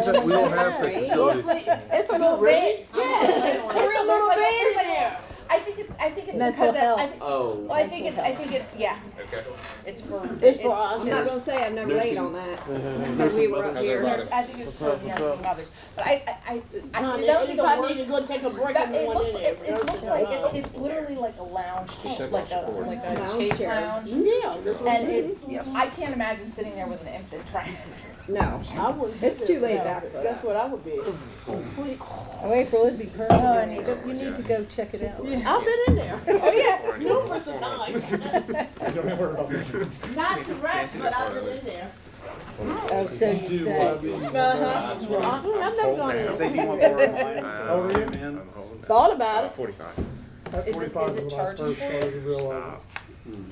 we don't have such facilities. It's a little bit, yeah, There's a little like- bit in there's like- there. I think it's Mental because health. well, I think it's yeah. Okay. It's for It's for us. I'm not gonna say I've never laid on that. When we were up here. I think it's for nursing mothers. But I Honey, don't think anybody the need to worst. go take a break That, and it one looks in there. it looks like it's literally like a lounge, like a Lounge chase chair. lounge. Yeah, that's what And it it's is. I can't imagine sitting there with an infant trying. No. I wouldn't. It's sit too there. laid back for That's that. what I would be. Sleep. Oh, April, it'd be perfect. You need to go check it out. I've been in there. Oh yeah. Numerous of times. Don't worry about that. Not to rest, but I've been in there. Oh, so you say. I've never gone in Say, do you there. want more of mine? How are you? Man. Thought about it. 45. At Is this- 45 is it when I charging first for it? started to realize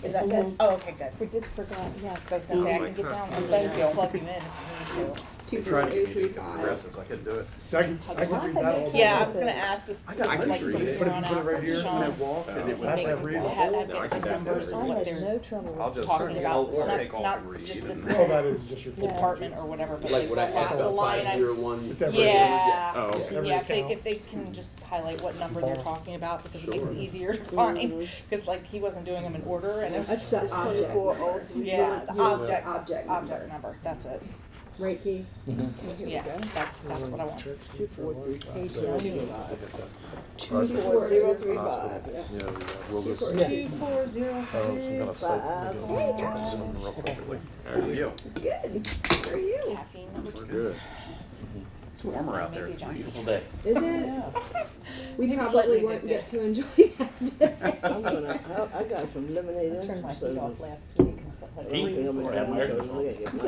Is that's oh okay good. We just forgot, yeah. So I was gonna say I can get down and plug you in if you need to. 24835. Progressive, I couldn't do it. it. See, I can read that all day. Yeah, I was gonna ask if I can like read it. But if you put it right here, Sean, When I walked, and it I would have make to read it. had No, I get can the numbers definitely and I what had they're no trouble. I'll just talking about, take off not and read. just and- Oh, that is just your the full department or whatever, but Like what I asked the about line I 501. It's every yeah, Oh, okay. Every yeah. account. If they can just highlight what number they're talking about because it makes it Sure. easier to find. Because like he wasn't doing them in order, and it That's was the object. 2403. yeah, the object Object number. That's it. Right, Keith? Yeah, that's what I want. 24335. Yeah, 24035. we'll go see. 24035. How are you? Good. How are you? Caffeine number We're 2. good. It's warmer out there. It's a beautiful day. Is it? Yeah. We Maybe probably slightly won't addicted. get to enjoy that today. I got some lemonade I and turned my some heat soda. off last week. Anything I'm Or gonna have have, air so I gotta get mine.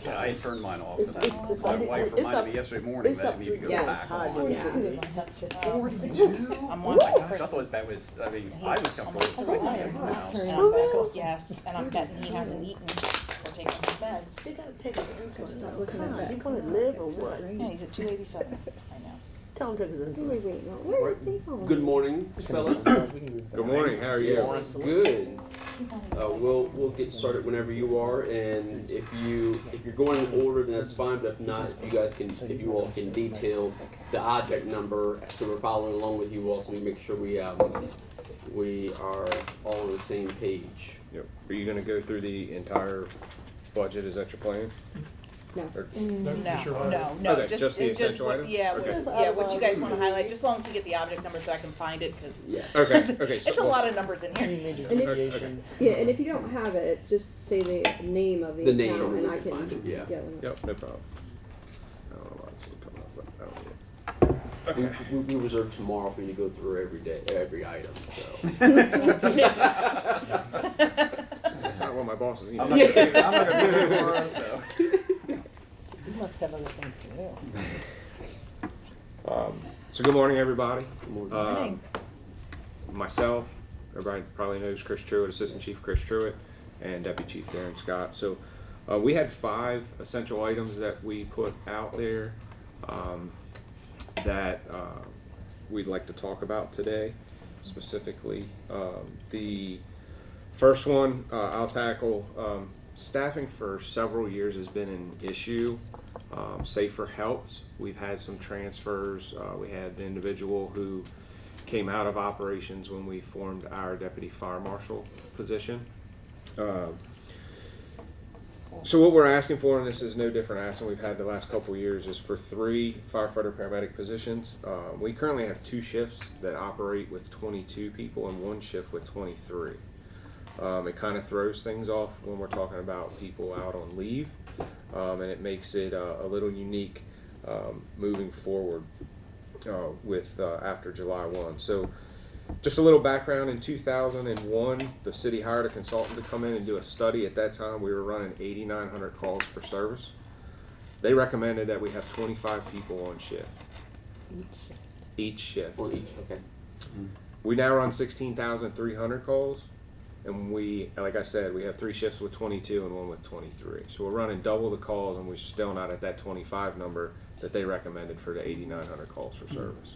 Yeah, I turned mine off. It's- And it's my up- wife it's reminded up- me yesterday morning it's that up it to needed to go yeah, back. it's on. hard. That's just 42? I'm one of my I thought Christmas. that was, I mean, I was comfortable with He's 60 alive. miles. And I'm back- Yes, and I'm betting he hasn't eaten or taken his meds. You gotta take his insulin. Stop looking at God, that. you gonna live or what? Yeah, he's at 287. I know. Tell him to take his insulin. Wait, no. Where is he from? Good morning, fellas. Good morning, how are you? Good. He's not even. We'll get started whenever you are, and if you're going in order, then that's fine. But if not, if you all can detail the object number, so we're following along with you all, so we make sure we are all on the same page. Yep. Are you gonna go through the entire budget? Is that your plan? No. Or- No. Okay, just the it's essential what- item? Yeah, Okay. what you guys want to highlight, just as long as we get the object number so I can find it, because Yes. Okay, okay. it's a lot of numbers in here. And if, yeah, and if you don't have it, just say the name of the The name, account and we I can can find it, yeah. get one. Yep, no problem. I don't know why this isn't coming up, but I don't need it. Okay. We reserve tomorrow for you to go through every item, so. That's not what my boss is. I'm not gonna do it tomorrow, so. You must have other things to do. So good morning, everybody. Good morning. Morning. Myself, everybody probably knows Chris Truitt, Assistant Chief Chris Truitt, and Deputy Chief Darren Scott. So we had 5 essential items that we put out there that we'd like to talk about today, specifically. The first one I'll tackle. Staffing for several years has been an issue. Safer helps. We've had some transfers. We had an individual who came out of operations when we formed our deputy fire marshal position. So what we're asking for, and this is no different asking we've had the last couple of years, is for 3 firefighter paramedic positions. We currently have 2 shifts that operate with 22 people and 1 shift with 23. It kind of throws things off when we're talking about people out on leave, and it makes it a little unique moving forward with after July 1. So just a little background, in 2001, the city hired a consultant to come in and do a study. At that time, we were running 8,900 calls for service. They recommended that we have 25 people on shift. Each shift. On each, okay. We now run 16,300 calls, and we, like I said, we have 3 shifts with 22 and 1 with 23. So we're running double the calls, and we're still not at that 25 number that they recommended for the 8,900 calls for service.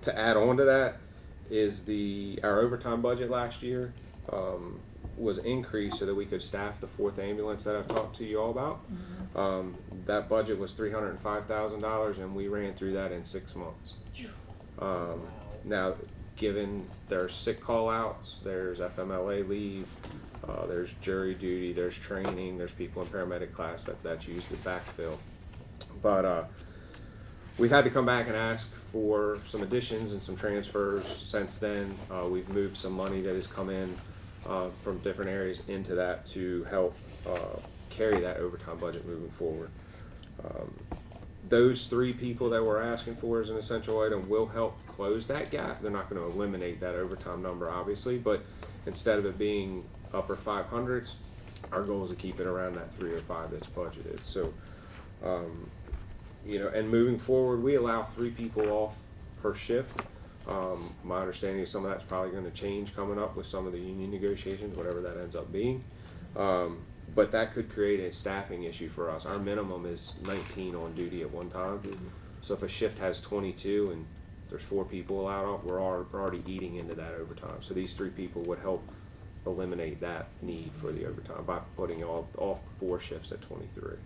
To add on to that is our overtime budget last year. was increased so that we could staff the 4th ambulance that I've talked to you all about. That budget was $305,000, and we ran through that in 6 months. Now, given there's sick call-outs, there's FMLA leave, there's jury duty, there's training, there's people in paramedic class that's used to backfill. But we've had to come back and ask for some additions and some transfers since then. We've moved some money that has come in from different areas into that to help carry that overtime budget moving forward. Those 3 people that we're asking for as an essential item will help close that gap. They're not going to eliminate that overtime number, obviously, but instead of it being upper 500s, our goal is to keep it around that 305 that's budgeted. So, and moving forward, we allow 3 people off per shift. My understanding is some of that's probably going to change coming up with some of the union negotiations, whatever that ends up being. But that could create a staffing issue for us. Our minimum is 19 on duty at one time. So if a shift has 22 and there's 4 people allowed off, we're already eating into that overtime. So these 3 people would help eliminate that need for the overtime by putting all 4 shifts at 23.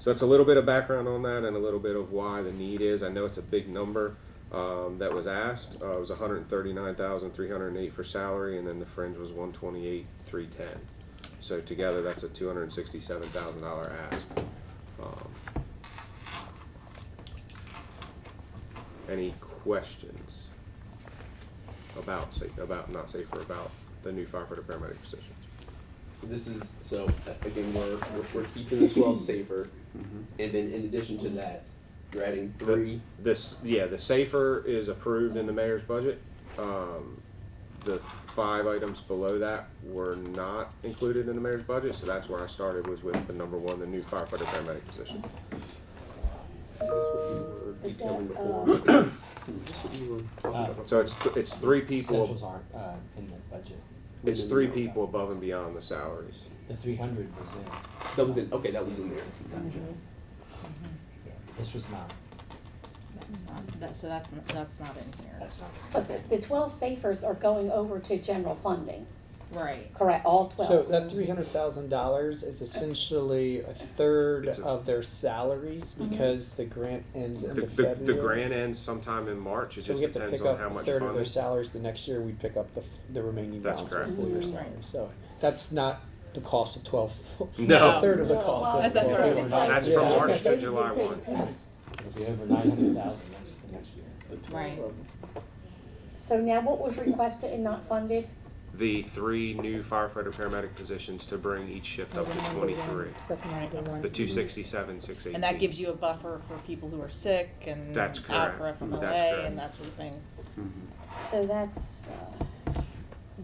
So that's a little bit of background on that and a little bit of why the need is. I know it's a big number that was asked. It was $139,308 for salary, and then the fringe was $128,310. So together, that's a $267,000 ask. Any questions about the new firefighter paramedic positions? So again, we're keeping the 12 safer, and then in addition to that, you're adding 3. The SAFER is approved in the mayor's budget. The 5 items below that were not included in the mayor's budget, so that's where I started, was with the number 1, the new firefighter paramedic position. Is this what you were Is detailing that, before? Is this what you were talking about? So it's 3 Essentials people. aren't in the budget. It's 3 people above and beyond the salaries. The 300 was in. That was in. Okay, that was in there. This was not. So that's not in here. That's not. But the 12 safers are going over to general funding, Right. correct, all 12? So that $300,000 is essentially a third of their salaries because the grant ends in February. The grant ends sometime in March. It So just we have to depends pick on up how a much third of their funding. salaries. The next year we pick up the remaining That's balance correct. of full year Mhm. salaries. So that's not the cost of 12. No. A third of the cost. That's of a 12. third. That's Yeah. from March Okay. to July 1. It'll be over 900,000 next year. Right. So now what was requested and not funded? The 3 new firefighter paramedic positions to bring each shift up to 23. The 267, 618. And that gives you a buffer for people who are sick and That's out correct. for FMLA That's correct. and that sort of thing. So that's,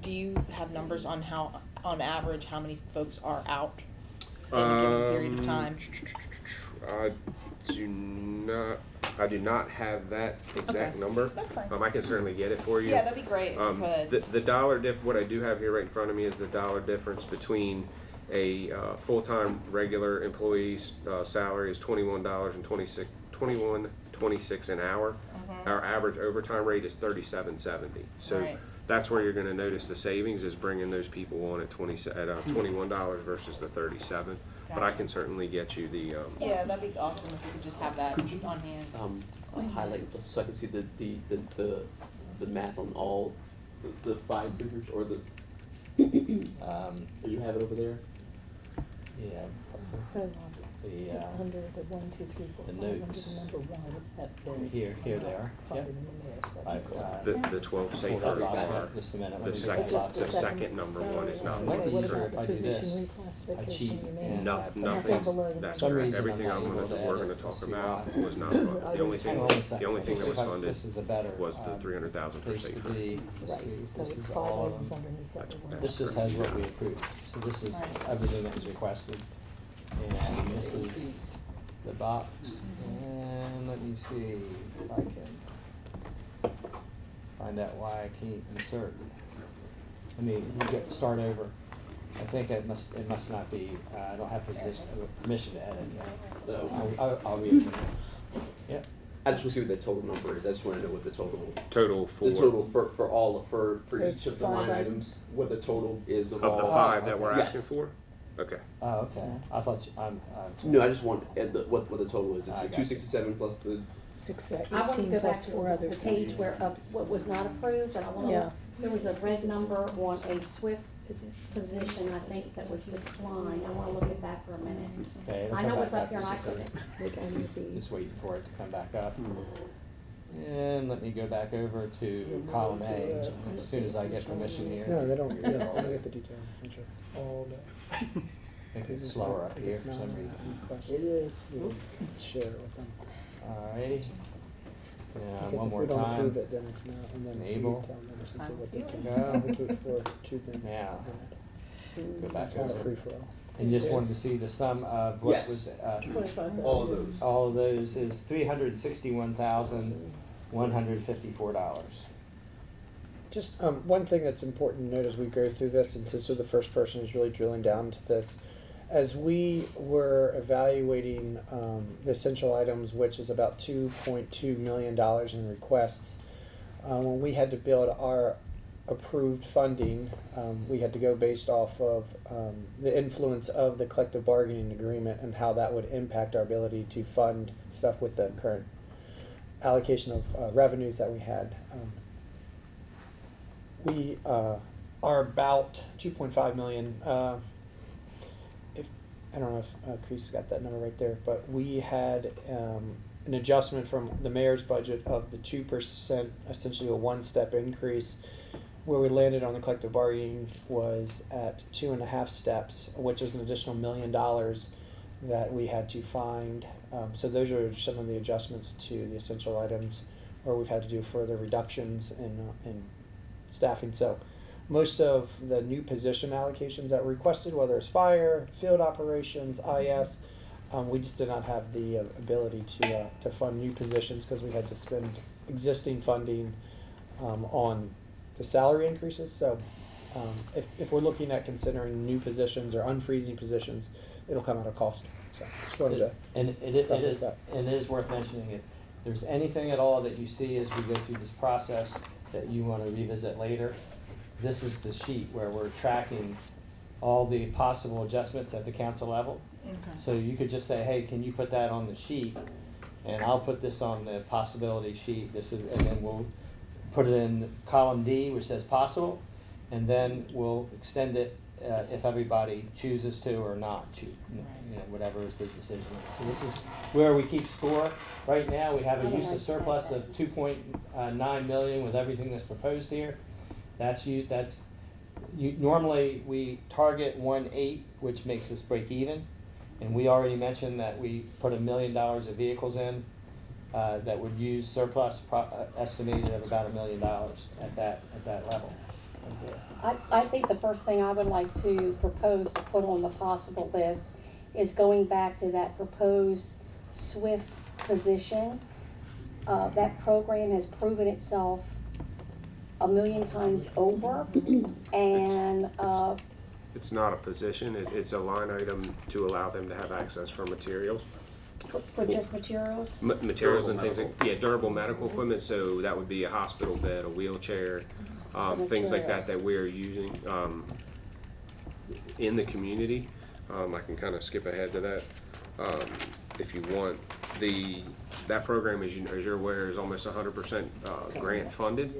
Do you have numbers on how, on average, how many folks are out in a given period of time? I do not have that exact Okay. number. That's fine. I can certainly get it for you. Yeah, that'd be great if you could. The dollar what I do have here right in front of me is the dollar difference between a full-time regular employee's salary is $21.26 an hour. Our average overtime rate is $37.70. So Right. that's where you're going to notice the savings is bringing those people on at $21 versus the 37. But I can certainly get you the. Yeah, that'd be awesome if you could just have that on hand. Highlight this so I can see the math on all the 5 figures or the. You have it over there. Yeah. so The under the 1, 2, 3, 4, the 5, notes. under number 1 at the. Here they are. Yep. The 12 Pull safer that box are up just a minute. the Let me second. grab that box The up. second number 1 is not It might be What easier about if the I do position this. I reclassification cheat you made? and Nothing. Down below the That's some correct. reason Everything I'm not able to we're edit. going to talk Let's see about why. was not funded. The only Hang on a thing second. that was Let's see if funded this is a better. was the 300,000 for This would safer. be, let's Right, see, so this it's is 5 all of items them. underneath that one. This just has what we approved. So this is Right. everything that was requested. And this is the box. And let me see if I can find out why I can't insert. Let me start over. I think it must not be, I don't have permission to edit yet. So I'll reopen it. Yep. I just want to see what the total number is. I just want to know what the Total for the total for all for There's each of the 5 line items. items. What the total is of of all. the 5 that we're Yes. asking for. Okay. Oh, okay. I thought you, I'm No, I just want what the total is. It's I the got you. 267 plus the. 18 I want to go back plus to 4 others. the page where, what was not approved, and I want Yeah. to, there was a red number on a SWIFT position, I think, that was declined. I want to look at that for a minute. okay. it'll I come know it was back up here and I just a couldn't. Like MB. Just waiting for it to come back up. And let me go back over to column A as soon as I get permission here. No, they don't get the detail. I'm sure. All day. I think it's slower up here for some reason. It is. Share it with them. Alrighty. Now, Because one if more we don't time. approve it, then it's not, and then Enable. we tell them essentially what they can Go. advocate for to them. Now, go back It's not a over. free for all. And just wanted to see the sum of what Yes. was, 25,000. All of those. all of those is $361,154. Just one thing that's important to note as we go through this, and since you're the first person who's really drilling down to this, as we were evaluating the essential items, which is about $2.2 million in requests, when we had to build our approved funding, we had to go based off of the influence of the collective bargaining agreement and how that would impact our ability to fund stuff with the current allocation of revenues that we had. We are about 2.5 million. If I don't know if Chris got that number right there, but we had an adjustment from the mayor's budget of the 2%, essentially a one-step increase. Where we landed on the collective bargaining was at 2.5 steps, which is an additional $1 million that we had to find. So those are some of the adjustments to the essential items, where we've had to do further reductions in staffing. So most of the new position allocations that were requested, whether it's fire, field operations, IS, we just did not have the ability to fund new positions because we had to spend existing funding on the salary increases. So if we're looking at considering new positions or unfreezing positions, it'll come out of cost. So just wanted to. And it is worth mentioning, if there's anything at all that you see as we go through this process that you want to revisit later, this is the sheet where we're tracking all the possible adjustments at the council level. Okay. So you could just say, hey, can you put that on the sheet? And I'll put this on the possibility sheet. And then we'll put it in column D, which says possible, and then we'll extend it if everybody chooses to or not choose, whatever is the decision. So this is where we keep score. Right now, we have a use of surplus of 2.9 million with everything that's proposed here. Normally we target 1.8, which makes us break even, and we already mentioned that we put $1 million of vehicles in that would use surplus estimated of about $1 million at that level. I think the first thing I would like to propose to put on the possible list is going back to that proposed SWIFT position. That program has proven itself 1 million times over, and It's not a position, it's a line item to allow them to have access for materials. for just materials. Materials and things like, durable medical equipment, so that would be a hospital bed, a wheelchair, things like that we're using in the community. I can kind of skip ahead to that if you want. That program, as you're aware, is almost 100% grant funded.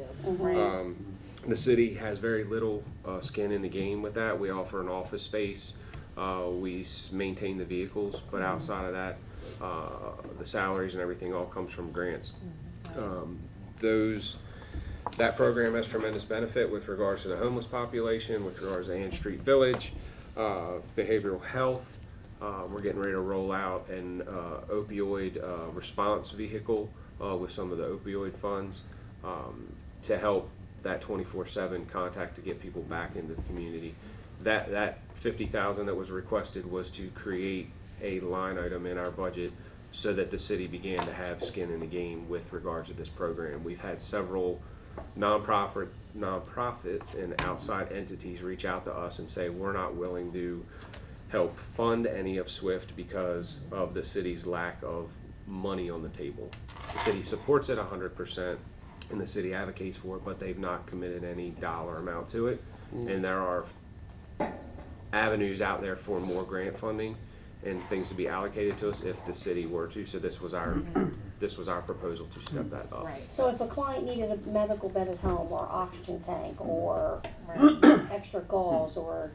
The city has very little skin in the game with that. We offer an office space. We maintain the vehicles, but outside of that, the salaries and everything all comes from grants. That program has tremendous benefit with regards to the homeless population, with regards to Ann Street Village, behavioral health. We're getting ready to roll out an opioid response vehicle with some of the opioid funds to help that 24/7 contact to get people back into the community. That $50,000 that was requested was to create a line item in our budget so that the city began to have skin in the game with regards to this program. We've had several nonprofits and outside entities reach out to us and say we're not willing to help fund any of SWIFT because of the city's lack of money on the table. The city supports it 100%, and the city advocates for it, but they've not committed any dollar amount to it. And there are avenues out there for more grant funding and things to be allocated to us if the city were to. So this was our proposal to step that up. Right. So if a client needed a medical bed at home, or oxygen tank, or extra gauze, or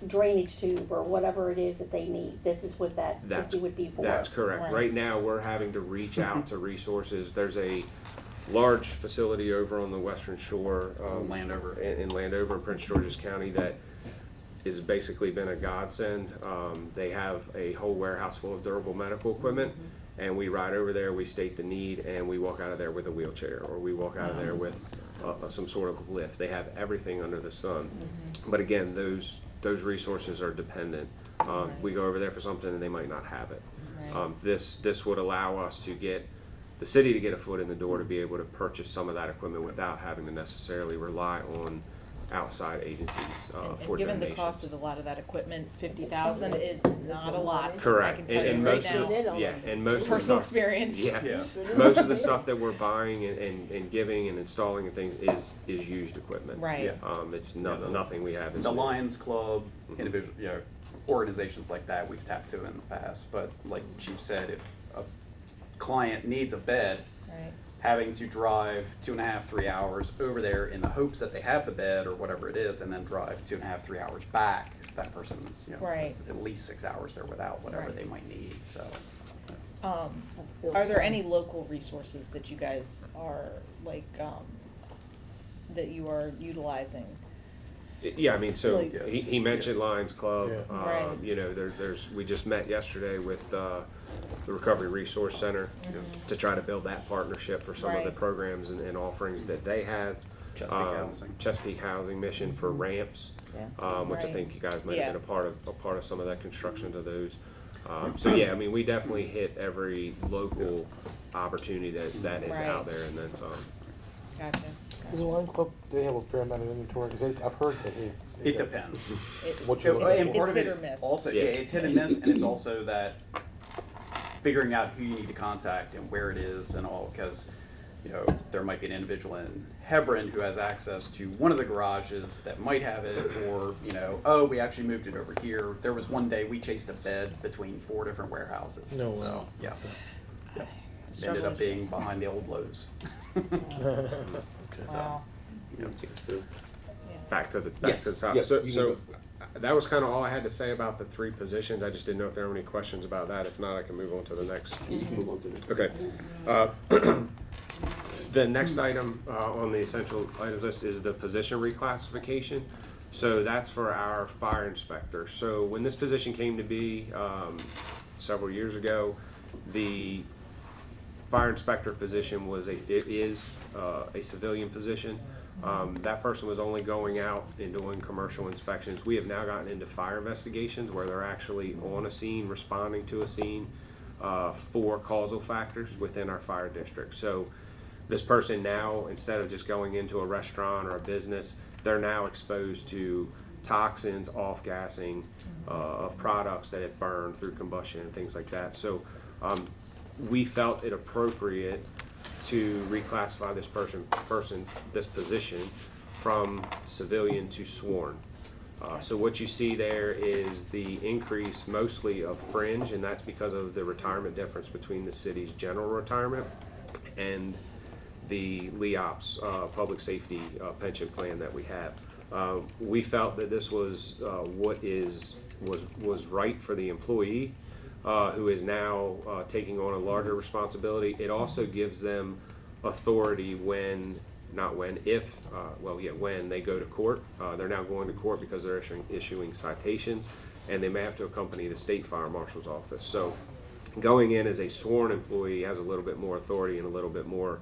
drainage tube, or whatever it is that they need, this is what that 50 would be for. That's correct. Right. Right now, we're having to reach out to resources. There's a large facility over on the western shore, Landover. in Landover in Prince George's County that has basically been a godsend. They have a whole warehouse full of durable medical equipment, and we ride over there, we state the need, and we walk out of there with a wheelchair, or we walk out of there with some sort of lift. They have everything under the sun. But again, those resources are dependent. We go over there for something and they might not have it. This would allow us to get the city to get a foot in the door to be able to purchase some of that equipment without having to necessarily rely on outside agencies And for given the donations. cost of a lot of that equipment, 50,000 is not a lot. I can Correct, tell you and right most now. of the, yeah, and most of the Personal stuff, experience. yeah, most of the stuff that we're buying and giving and installing and things is used equipment. Right. Yeah. It's nothing we have is The new. Lions Club, individual, organizations like that we've tapped to in the past, but like Chief said, if a client needs a bed, Right. having to drive 2.5, 3 hours over there in the hopes that they have the bed or whatever it is, and then drive 2.5, 3 hours back, that person's, Right. it's at least 6 hours there without whatever Right. they might need, so. Are there any local resources that you guys are like, that you are utilizing? Yeah, I mean, so Like- he mentioned Lions Club. Yeah. Right. You know, there's we just met yesterday with the Recovery Resource Center to try to build that partnership for some of the Right. programs and offerings that they have. Chesapeake Housing. Chesapeake Housing Mission for ramps, which I Right. think you guys might Yeah. have been a part of some of that construction to those. So yeah, I mean, we definitely hit every local opportunity that is out Right. there, and then some. Gotcha. Does the Lion Club, they have a fair amount of inventory, because I've heard that It depends. What you're And looking part for. of hit it or miss. Also, yeah, it's hit and miss, and it's also that figuring out who you need to contact and where it is and all, because, there might be an individual in Hebron who has access to one of the garages that might have it, or, oh, we actually moved it over here. There was one day we chased a bed between 4 different warehouses. No way. So, yeah. Yep. Struggle Ended up is- being behind the old Lowe's. Wow. Back to the Yes. top. Yeah, So you can so that was kind of all I had to say about the 3 positions. I just didn't know if there were any questions about that. If not, I can move on to the next. You can move on to the Okay. The next item on the essential items list is the position reclassification. So that's for our fire inspector. So when this position came to be several years ago, the fire inspector position is a civilian position. That person was only going out and doing commercial inspections. We have now gotten into fire investigations where they're actually on a scene, responding to a scene for causal factors within our fire district. So this person now, instead of just going into a restaurant or a business, they're now exposed to toxins, off-gassing of products that have burned through combustion and things like that. So we felt it appropriate to reclassify this position from civilian to sworn. So what you see there is the increase mostly of fringe, and that's because of the retirement difference between the city's general retirement and the LEOPS, public safety pension plan that we have. We felt that this was what was right for the employee, who is now taking on a larger responsibility. It also gives them authority when they go to court. They're now going to court because they're issuing citations, and they may have to accompany the state fire marshal's office. So going in as a sworn employee has a little bit more authority and a little bit more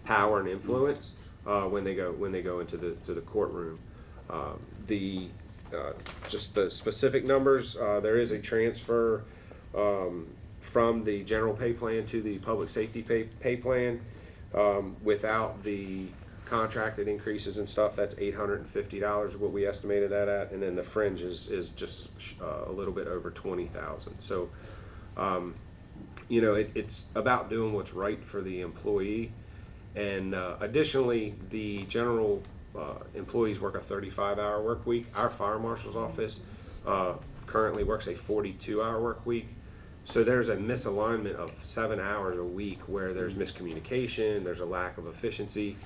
power and influence when they go into the courtroom. Just the specific numbers, there is a transfer from the general pay plan to the public safety pay plan. Without the contracted increases and stuff, that's $850 what we estimated that at, and then the fringe is just a little bit over $20,000. So you know, it's about doing what's right for the employee. And additionally, the general employees work a 35-hour work week. Our fire marshal's office currently works a 42-hour work week. So there's a misalignment of 7 hours a week where there's miscommunication, there's a lack of efficiency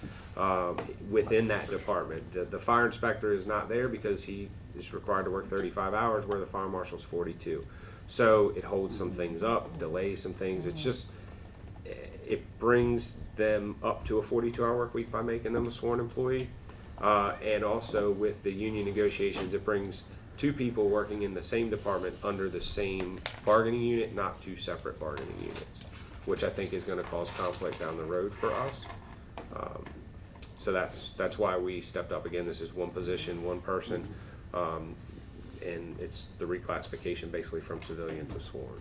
within that department. The fire inspector is not there because he is required to work 35 hours where the fire marshal's 42. So it holds some things up, delays some things. It's just, it brings them up to a 42-hour work week by making them a sworn employee. And also with the union negotiations, it brings two people working in the same department under the same bargaining unit, not two separate bargaining units, which I think is going to cause conflict down the road for us. So that's why we stepped up again. This is one position, one person, and it's the reclassification basically from civilian to sworn.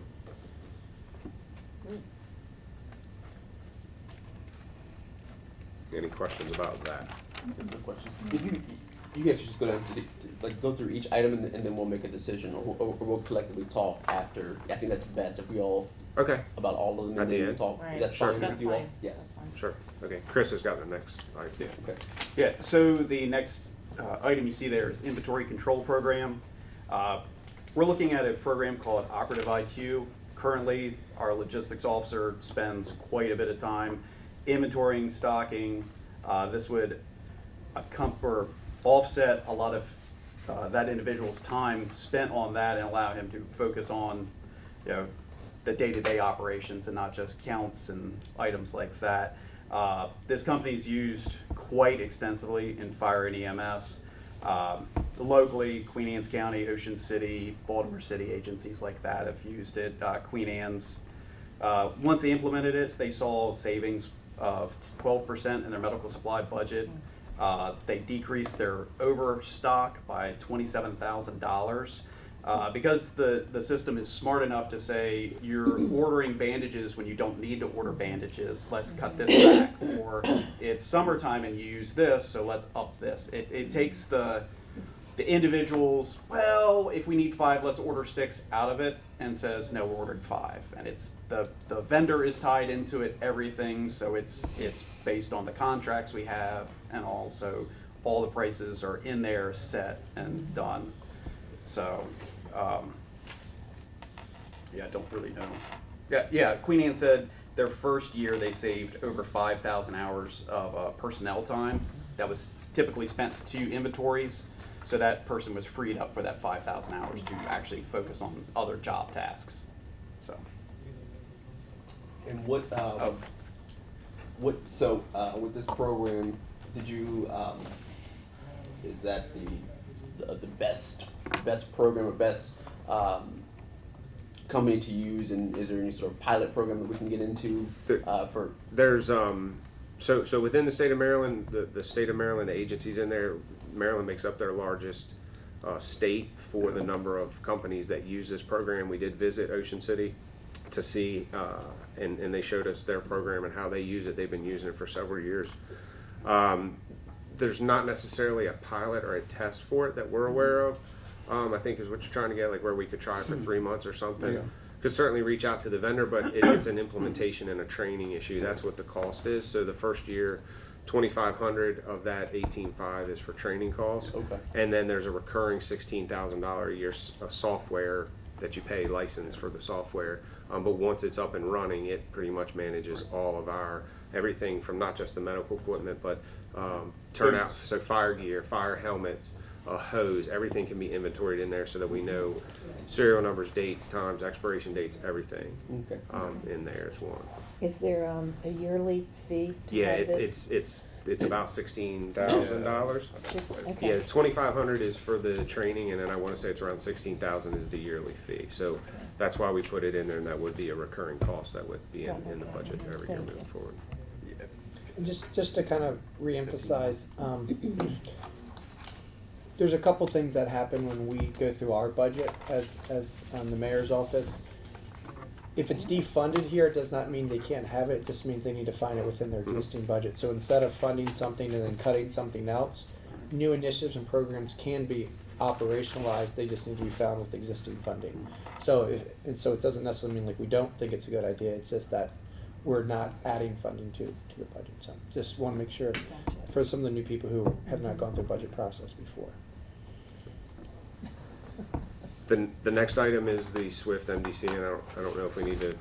Any questions about that? No questions. If you guys just go down to like go through each item and then we'll make a decision, or we'll collectively talk after. I think that's best if we all Okay. about all of them At and the then end? talk. Right. That's Sure. fine That's with you all. fine. Yes. Sure. Okay. Chris has got the next item. Yeah. Okay. Yeah, so the next item you see there is inventory control program. We're looking at a program called Operative IQ. Currently, our logistics officer spends quite a bit of time inventorying, stocking. This would offset a lot of that individual's time spent on that and allow him to focus on, you know, the day-to-day operations and not just counts and items like that. This company is used quite extensively in fire and EMS. Locally, Queen Anne's County, Ocean City, Baltimore City agencies like that have used it. Queen Anne's, once they implemented it, they saw savings of 12% in their medical supply budget. They decreased their overstock by $27,000. Because the system is smart enough to say you're ordering bandages when you don't need to order bandages, let's cut this back, or it's summertime and you use this, so let's up this. It takes the individuals, well, if we need 5, let's order 6 out of it, and says, no, we're ordering 5. And it's the vendor is tied into it, everything, so it's based on the contracts we have, and also all the prices are in there, set and done. So, yeah, I don't really know. Yeah, Queen Anne said their first year they saved over 5,000 hours of personnel time that was typically spent to inventories. So that person was freed up for that 5,000 hours to actually focus on other job tasks. So. And with this program, did you is that the best program or best company to use, and is there any sort of pilot program that we can get into for? There's so within the state of Maryland, the state of Maryland, the agencies in there, Maryland makes up their largest state for the number of companies that use this program. We did visit Ocean City to see, and they showed us their program and how they use it. They've been using it for several years. There's not necessarily a pilot or a test for it that we're aware of. I think is what you're trying to get, like where we could try it for 3 months or something. Yeah. Could certainly reach out to the vendor, but it's an implementation and a training issue. That's what the cost is. So the first year, $2,500 of that $18,500 is for training costs. Okay. And then there's a recurring $16,000 a year software that you pay license for the software. But once it's up and running, it pretty much manages all of our everything from not just the medical equipment, but turnout, so fire gear, fire helmets, hose, everything can be inventoried in there so that we know serial numbers, dates, times, expiration dates, everything Okay. in there as one. Is there a yearly fee to Yeah, have this? it's about $16,000. Okay. Yeah, 2,500 is for the training, and then I want to say it's around 16,000 is the yearly fee. So that's why we put it in there, and that would be a recurring cost that would be in the budget every year moving forward. And just to kind of reemphasize, there's a couple things that happen when we go through our budget as the mayor's office. If it's defunded here, it does not mean they can't have it. It just means they need to find it within their existing budget. So instead of funding something and then cutting something else, new initiatives and programs can be operationalized, they just need to be found with existing funding. So it doesn't necessarily mean like we don't think it's a good idea, it's just that we're not adding funding to the budget. So just want to make sure for some of the new people who have not gone through the budget process before. The next item is the SWIFT MDC, and I don't know if we need to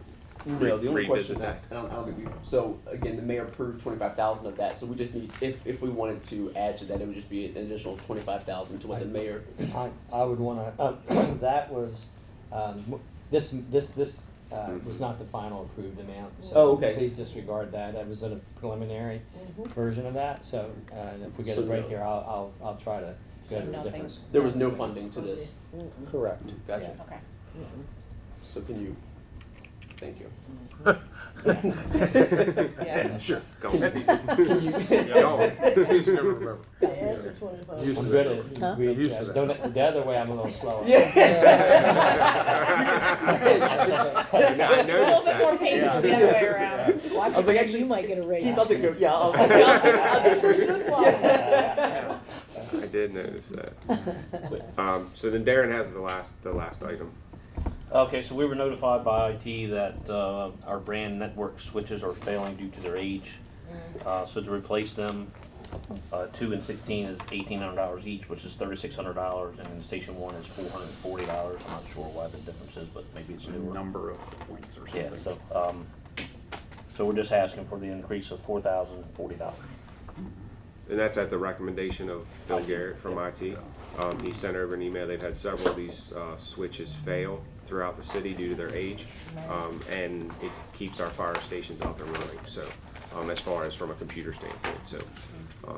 No, the only question revisit that. I don't think we. So again, the mayor approved 25,000 of that. So we just need, if we wanted to add to that, it would just be an additional 25,000 to what the mayor. I would wanna, that was, this was not the final approved amount, so. Oh, okay. Please disregard that, that was a preliminary version of that, so, if we get a So break no. here, I'll try to go to a nothing. different. There was no funding to this. Correct. Gotcha. Okay. So can you? Thank you. Yeah. Sure. Go. Can you- Go. Excuse me, remember. Add the 25. Used I'm to good that. at, Huh? we, Used to that. don't, the other way I'm a little slower. I A little noticed bit more that. painful the other way around. Watch I was like, it, actually, you might get a raise. He's something good. Yeah, I'll do pretty good. I did notice that. So then Darren has the last item. Okay, so we were notified by IT that our brand network switches are failing due to their age. So to replace them, 2 and 16 is $1,800 each, which is $3,600, and then Station 1 is $440. I'm not sure why the difference is, but maybe it's a newer. number of points or something. Yeah, so we're just asking for the increase of $4,040. And that's at the recommendation of Bill Garrett from IT. He sent over an email. They've had several of these switches fail throughout the city due to their age, and it keeps our fire stations up and running. So, as far as from a computer standpoint, so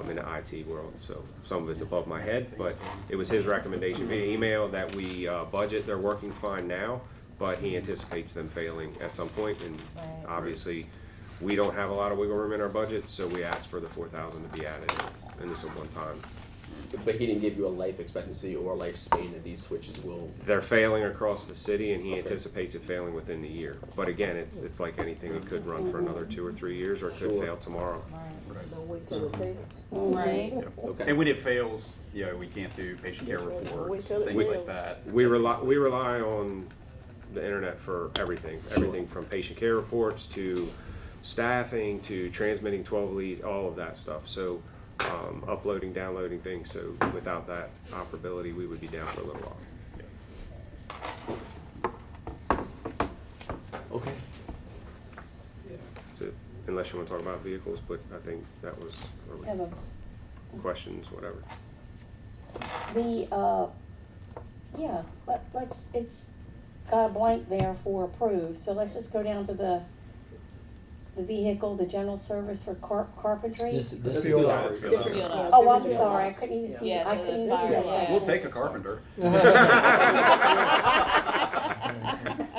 in the IT world, so some of it's above my head, but it was his recommendation via email that we budget. They're working fine now, but he anticipates them failing at some point, and obviously we don't have a lot of wiggle room in our budget, so we asked for the $4,000 to be added, and this is one time. But he didn't give you a life expectancy or a lifespan that these switches will. They're failing across the city, and he Okay. anticipates it failing within the year. But again, it's like anything; it could run for another 2 or 3 years, or it could Sure. fail tomorrow. Don't wait till it fails. Right. Okay. And when it fails, we can't do patient care reports, till it things fails. like that. We rely on the internet for everything from patient care reports to staffing to transmitting 12 leads, all of that stuff. So uploading, downloading things. So without that operability, we would be down for a little while. Okay. That's it. Unless you want to talk about vehicles, but I think that was or Have a, questions, whatever. it's got a blank there for approved, so let's just go down to the vehicle, the general service for carpentry. This That's field good. hours. Field hours. Oh, I'm sorry, I couldn't even see, Yeah, I so couldn't the even see fire- that. We'll take a carpenter.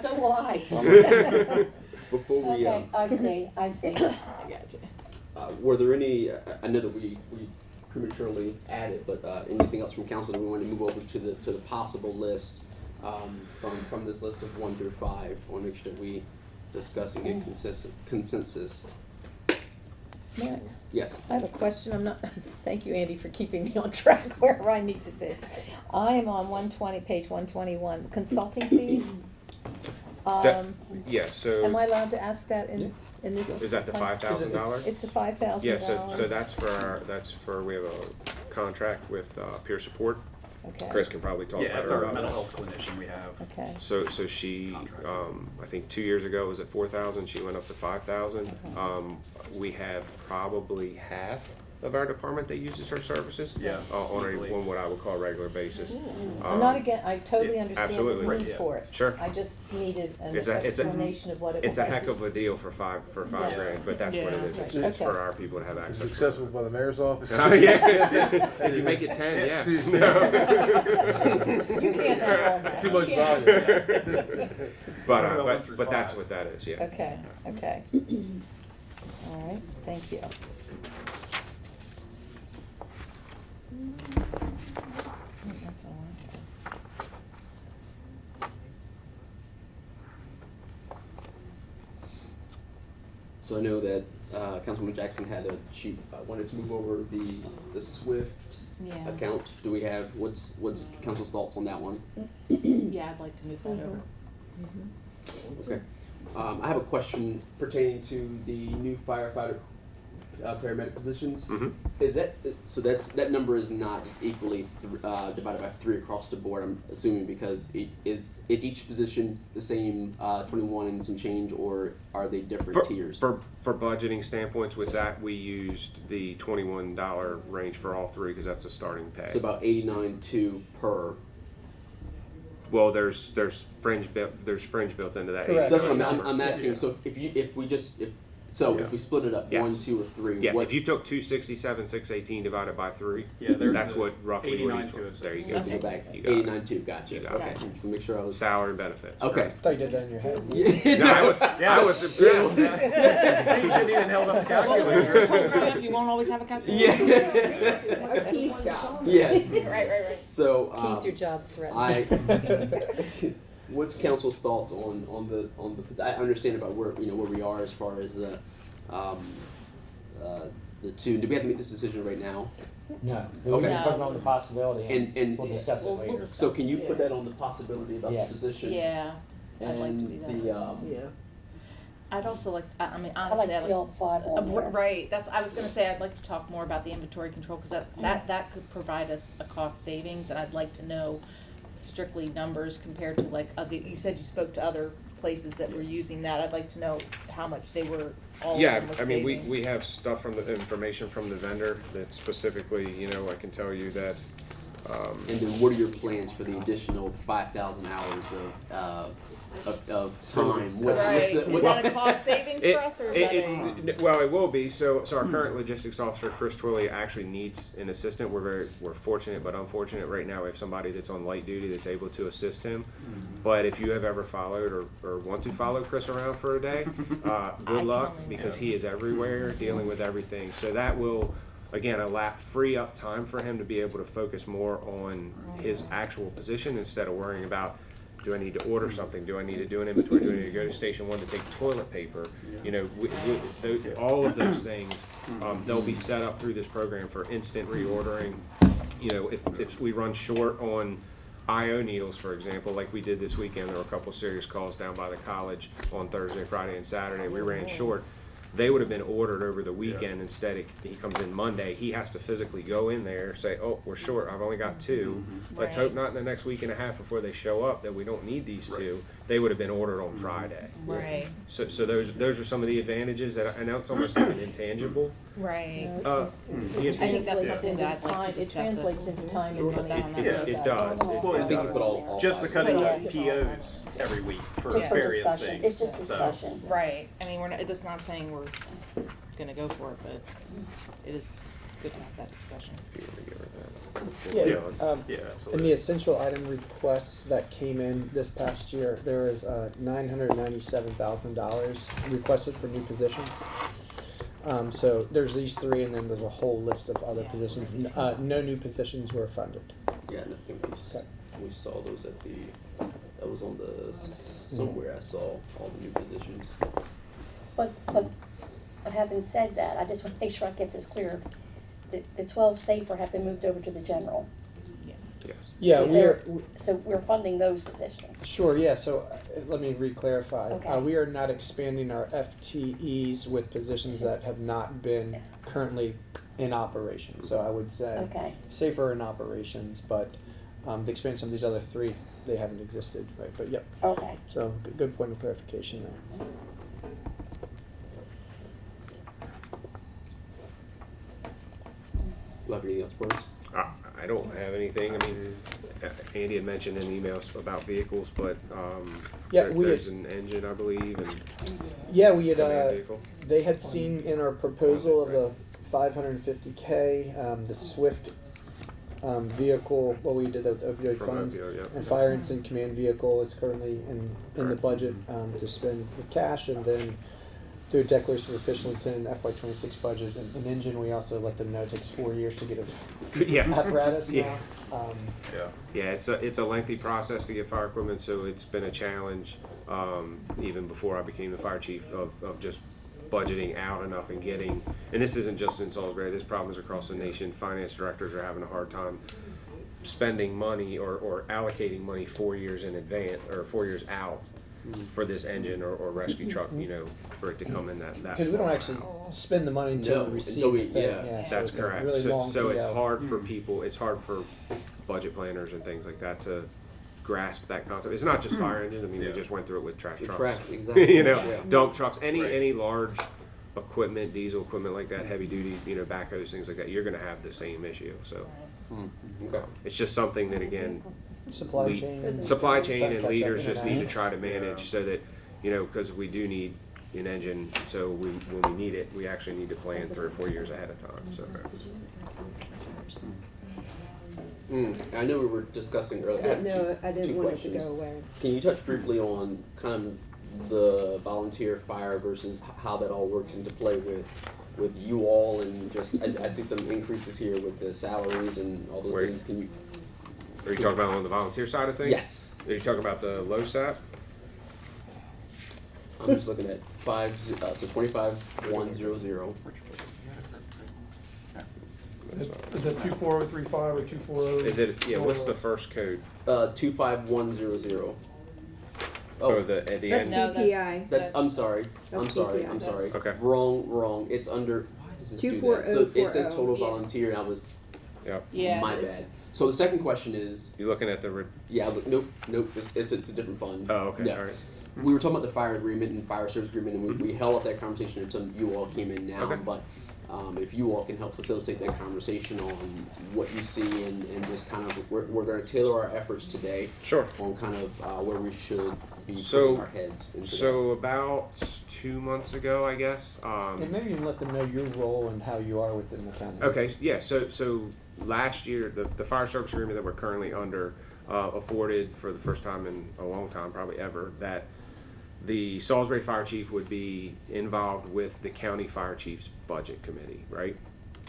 So will I. Before we, Okay, I see. I gotcha. were there any? I know that we prematurely added, but anything else from council that we want to move over to the possible list from this list of 1 through 5? I want to make sure that we discuss and get consensus. Mary, Yes. I have a question. I'm not, thank you, Andy, for keeping me on track where I need to be. I am on 120, page 121, consulting fees. Yeah. So Am I allowed to ask that in this? is that the place? $5,000? It's the $5,000. Yeah. So that's for we have a contract with peer support. Okay. Chris can probably talk Yeah, better it's our about mental it. health clinician we have. Okay. So she, I think 2 years ago was at 4,000. She went up to 5,000. We have probably half of our department that uses her services. Yeah, On easily. what I would call a regular basis. I'm not again, I totally yeah, understand absolutely. the Right, need yeah. for it. Sure. I just needed an It's a- explanation of what it was. It's a heck of a deal for five Yeah. grand, but that's what it is. It's, Right. it's for Okay. our people to have It's access. accessible by the mayor's office. Oh, yeah. If you make it 10, yeah. You can't have all that. Too much You can't. volume. But that's what that is. Yeah. Okay, okay. All right, thank you. That's all right. So I know that Councilman Jackson had a sheet, wanted to move over the SWIFT Yeah. account. Do we have, what's council's thoughts on that one? Yeah, I'd like to move that over. Okay. I have a question pertaining to the new firefighter, paramedic positions. Mhm. Is that, so that number is not just equally divided by 3 across the board, I'm assuming, because is each position the same 21 and some change, or are they different tiers? For budgeting standpoints with that, we used the $21 range for all three because that's the starting pay. So about 89.2 per. Well, there's fringe built into that. Correct. So that's what number. I'm asking. So if we split it up, Yes. 1, 2, or 3, Yeah, what? if you took 267, 618 divided by 3, Yeah, there's that's the what roughly what 89 each to one. it. There you So go. to go back, You got it. 89.2. Gotcha. You got Okay. it. Just to make sure I was. Salary and benefits. Okay. I thought you did that in your head. Yeah. No, I was impressed. You shouldn't even held up the Well, when you were told calculator. growing up, you won't always have a calculator. Yeah. Our Keith's job. Yes. Right. So Keith, your job's threatened. what's council's thoughts on the? I understand about where we are as far as the two. Do we have to make this decision right now? No, we Okay. can put it on the possibility, And we'll discuss it We'll later. discuss so can you it, put yeah. that on the possibility about Yes. the positions? Yeah, I'd like to do And that. the Yeah. I'd also like, I mean, I like honestly, to see all 5 on there. right, that's, I was gonna say, I'd like to talk more about the inventory control, cause that could provide us a cost savings, and I'd like to know strictly numbers compared to like, you said you spoke to other places that were using that, I'd like to know how much they were, all of Yeah, them were I mean, saving. we have stuff from the information from the vendor that specifically, I can tell you that, and then what are your plans for the additional 5,000 hours of time? Right, What's is that a cost savings for us, or is that a? well, it will be. So our current logistics officer, Chris Twilley, actually needs an assistant. We're fortunate, but unfortunate right now. We have somebody that's on light duty that's able to assist him. But if you have ever followed or want to follow Chris around for a day, good luck, because he is everywhere dealing with everything. So that will, again, free up time for him to be able to focus more on his actual position instead of worrying about, do I need to order something? Do I need to do an inventory? Do I need to go to Station 1 to take toilet paper? All of those things, they'll be set up through this program for instant reordering. If we run short on IO needles, for example, like we did this weekend, there were a couple serious calls down by the college on Thursday, Friday, and Saturday. We ran short. They would have been ordered over the weekend. Instead, he comes in Monday. He has to physically go in there, say, "Oh, we're short. I've only got 2. Let's Right. hope not in the next week and a half before they show up that we don't need these 2." They would have been ordered on Friday. Right, So those are some of the advantages that I know it's almost like an intangible. right. Uh, I think that's something that I'd like to It discuss. translates into time Sure. and Put that on money. that It list. does. Well, I it think you does. put all Just the five. cutting Yeah. of POs every week for Just for various discussion, things. it's just So- discussion. Right, I mean, it's not saying we're gonna go for it, but it is good to have that discussion. If you want to give her that. Yeah, Yeah, in the absolutely. essential item requests that came in this past year, there was $997,000 requested for new positions. So there's these 3, and then there's a whole list of other Yeah. positions. No new positions were funded. Yeah, and I think we saw those that was on the, somewhere I saw all the new positions. But having said that, I just want to make sure I get this clear. The 12 safer have been moved over to the general. Yes. Yeah, So we're funding those positions. Sure, yeah, so let me re-clarify. Okay. We are not expanding our FTEs with positions that have not been currently in operation. So I would say Okay. safer in operations, but the expansion of these other 3, they haven't existed, right? But yep, Okay. so good point of clarification there. Do you have anything else for us? I don't have anything. I mean, Andy had mentioned in emails about vehicles, but Yeah, there's an engine, I believe, and Yeah, we had, command vehicle. they had seen in our proposal of the 550K, the Swift vehicle, what we did with opioid From funds. opioid, yeah. And fire incident command vehicle is currently in the budget to spend the cash, and then through a declaration of official intent in FY26 budget. An engine, we also let them know it takes 4 years to get a Yeah. apparatus Yeah. now. Yeah, it's a lengthy process to get fire equipment, so it's been a challenge, even before I became the fire chief, of just budgeting out enough and getting, and this isn't just in Salisbury, this problem is across the nation. Finance directors are having a hard time spending money or allocating money 4 years in advance or 4 years out for this engine or rescue truck, you know, for it to come in that Because we don't far actually out. spend the money until No, we receive until we- the thing. yeah. So That's it's a correct. Really long So it's PO. hard for people, it's hard for budget planners and things like that to grasp that concept. It's not just fire engines. I mean, we Yeah. just went through it with trash The trucks. track, exactly. You know, Yeah. dump trucks, any Right. large equipment, diesel equipment like that, heavy duty, you know, backhoes, things like that, you're gonna have the same issue. So Okay. it's just something that, again, Supply we- chain. supply Try chain to and catch up leaders just need to internationally. try to manage so that, you know, because we do need an engine, so when we need it, we actually need to plan 3 or 4 years ahead of time, so. I know we were discussing earlier. I didn't have know, I two didn't want it to questions. go away. Can you touch briefly on kind of the volunteer fire versus how that all works into play with you all and just I see some increases here with the salaries and all those Where- things. Can you? Are you talking about on the volunteer side of things? Yes. Are you talking about the LoSAP? I'm just looking at 25100. Is that 24035 or 240? Is it, yeah, what's the first code? 25100. Oh, at the That's end? No, BPI. That's I'm sorry. I'm That's sorry. BPI. I'm sorry. Okay. Wrong. It's under. Why does this do that? So it says 24040. total Yeah. volunteer, and I was Yep. Yeah. my bad. So the second question is, You looking at the, yeah, look, nope. It's a different fund. oh, okay, Yeah. all right. We were talking about the fire agreement and fire service agreement, and we held up that conversation until you all came in now. Okay. But if you all can help facilitate that conversation on what you see and just kind of, we're going to tailor our efforts today Sure. on kind of where we should be So- putting our heads into So about 2 months ago, I guess. And maybe you can let them know your role and how you are within the county. Okay, yeah, so last year, the fire service agreement that we're currently under afforded for the first time in a long time, probably ever, that the Salisbury Fire Chief would be involved with the county fire chief's budget committee, right?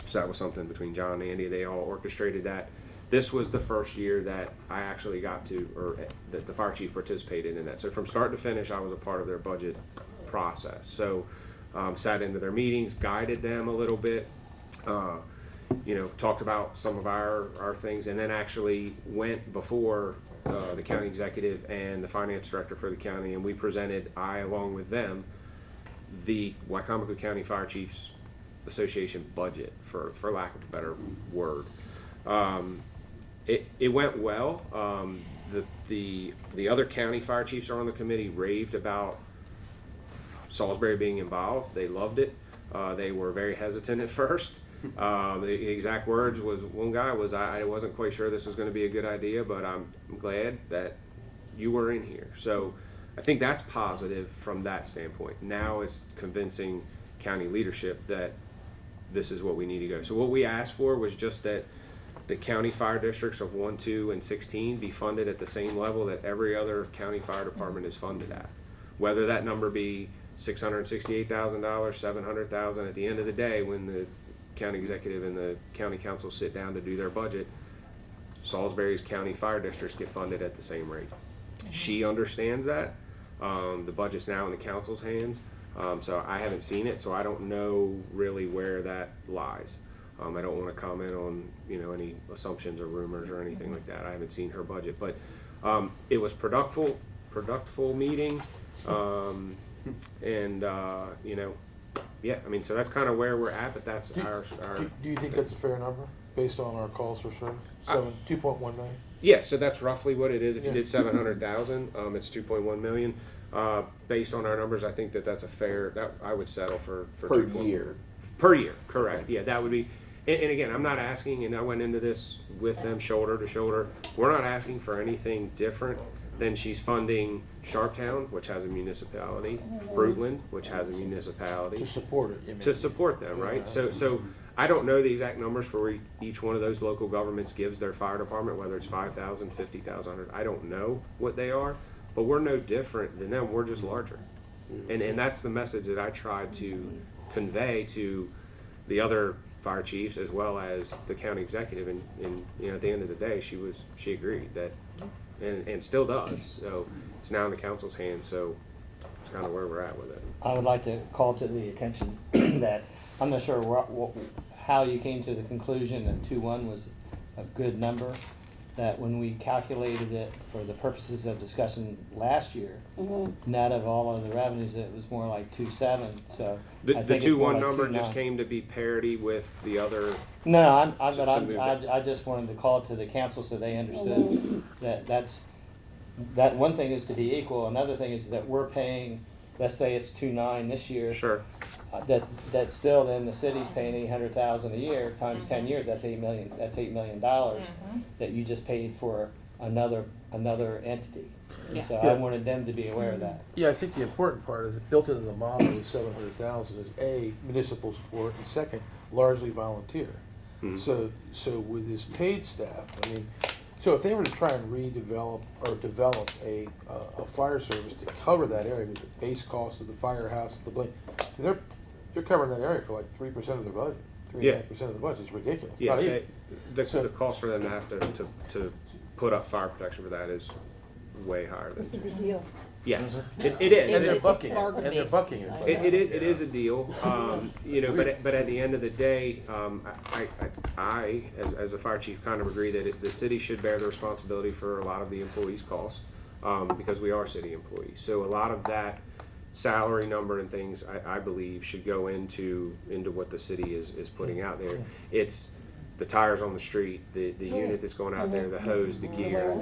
So that was something between John and Andy, they all orchestrated that. This was the first year that I actually got to, or that the fire chief participated in that. So from start to finish, I was a part of their budget process. So sat into their meetings, guided them a little bit, you know, talked about some of our things, and then actually went before the county executive and the finance director for the county, and we presented, along with them, the Wycomico County Fire Chiefs Association budget, for lack of a better word. It went well. The other county fire chiefs are on the committee raved about Salisbury being involved. They loved it. They were very hesitant at first. The exact words was, one guy was, I wasn't quite sure this was going to be a good idea, but I'm glad that you were in here. So I think that's positive from that standpoint. Now it's convincing county leadership that this is what we need to go. So what we asked for was just that the county fire districts of 1, 2, and 16 be funded at the same level that every other county fire department is funded at. Whether that number be $668,000, $700,000, at the end of the day, when the county executive and the county council sit down to do their budget, Salisbury's county fire districts get funded at the same rate. She understands that. The budget's now in the council's hands. So I haven't seen it, so I don't know really where that lies. I don't want to comment on, you know, any assumptions or rumors or anything like that. I haven't seen her budget, but it was productive meeting, and you know, yeah. I mean, so that's kind of where we're at, but that's our. Do you think that's a fair number based on our calls for service? 2.1 million. Yeah, so that's roughly what it is. If you Yeah. did 700,000, it's 2.1 million. Based on our numbers, I think that's a fair. That I would settle for per 2.1. year. Per year, correct. Okay. Yeah, that would be. And again, I'm not asking, and I went into this with them shoulder to shoulder. We're not asking for anything different than she's funding Sharptown, which has a municipality, Fruitland, which has a municipality, To support it, you mean? to support them, right? So I don't know the exact numbers for where each one of those local governments gives their fire department, whether it's 5,000, 50,000, I don't know what they are, but we're no different than them. We're just larger, and that's the message that I tried to convey to the other fire chiefs as well as the county executive, and you know, at the end of the day, she agreed that, and still does. So it's now in the council's hands. So it's kind of where we're at with it. I would like to call to the attention that I'm not sure how you came to the conclusion that 2.1 was a good number. That when we calculated it for the purposes of discussion last year, net of all of the revenues, it was more like 2.7. So The I think it's more 2.1 like number just 2.9. came to be parity with the other. No, to I just wanted to call it to the council so they understood that one thing is to be equal. Another thing is that we're paying, let's say it's 2.9 this year. Sure. That still then the city's paying $800,000 a year times 10 years. That's $8 million. That's $8 million that you just paid for another entity. And Yes. so I wanted them to be aware of that. Yeah, I think the important part is built into the model of the 700,000 is A, municipal support, and second, largely volunteer. Mhm. So with this paid staff, I mean, so if they were to try and redevelop or develop a fire service to cover that area with the base cost of the firehouse, they're covering that area for like 3% of their budget, 3.5% of the budget. It's ridiculous. Yeah, Not even. the cost for them to have to put up fire protection for that is way higher than. This is a deal. Yes, it is. And they're It's bucking it. bargain And they're based. bucking it. It is a deal, you know. But at the end of the day, I as a fire chief kind of agree that the city should bear the responsibility for a lot of the employees' costs, because we are city employees. So a lot of that salary number and things I believe should go into what the city is putting out there. It's the tires on the street, the unit that's going out there, the hose, the gear,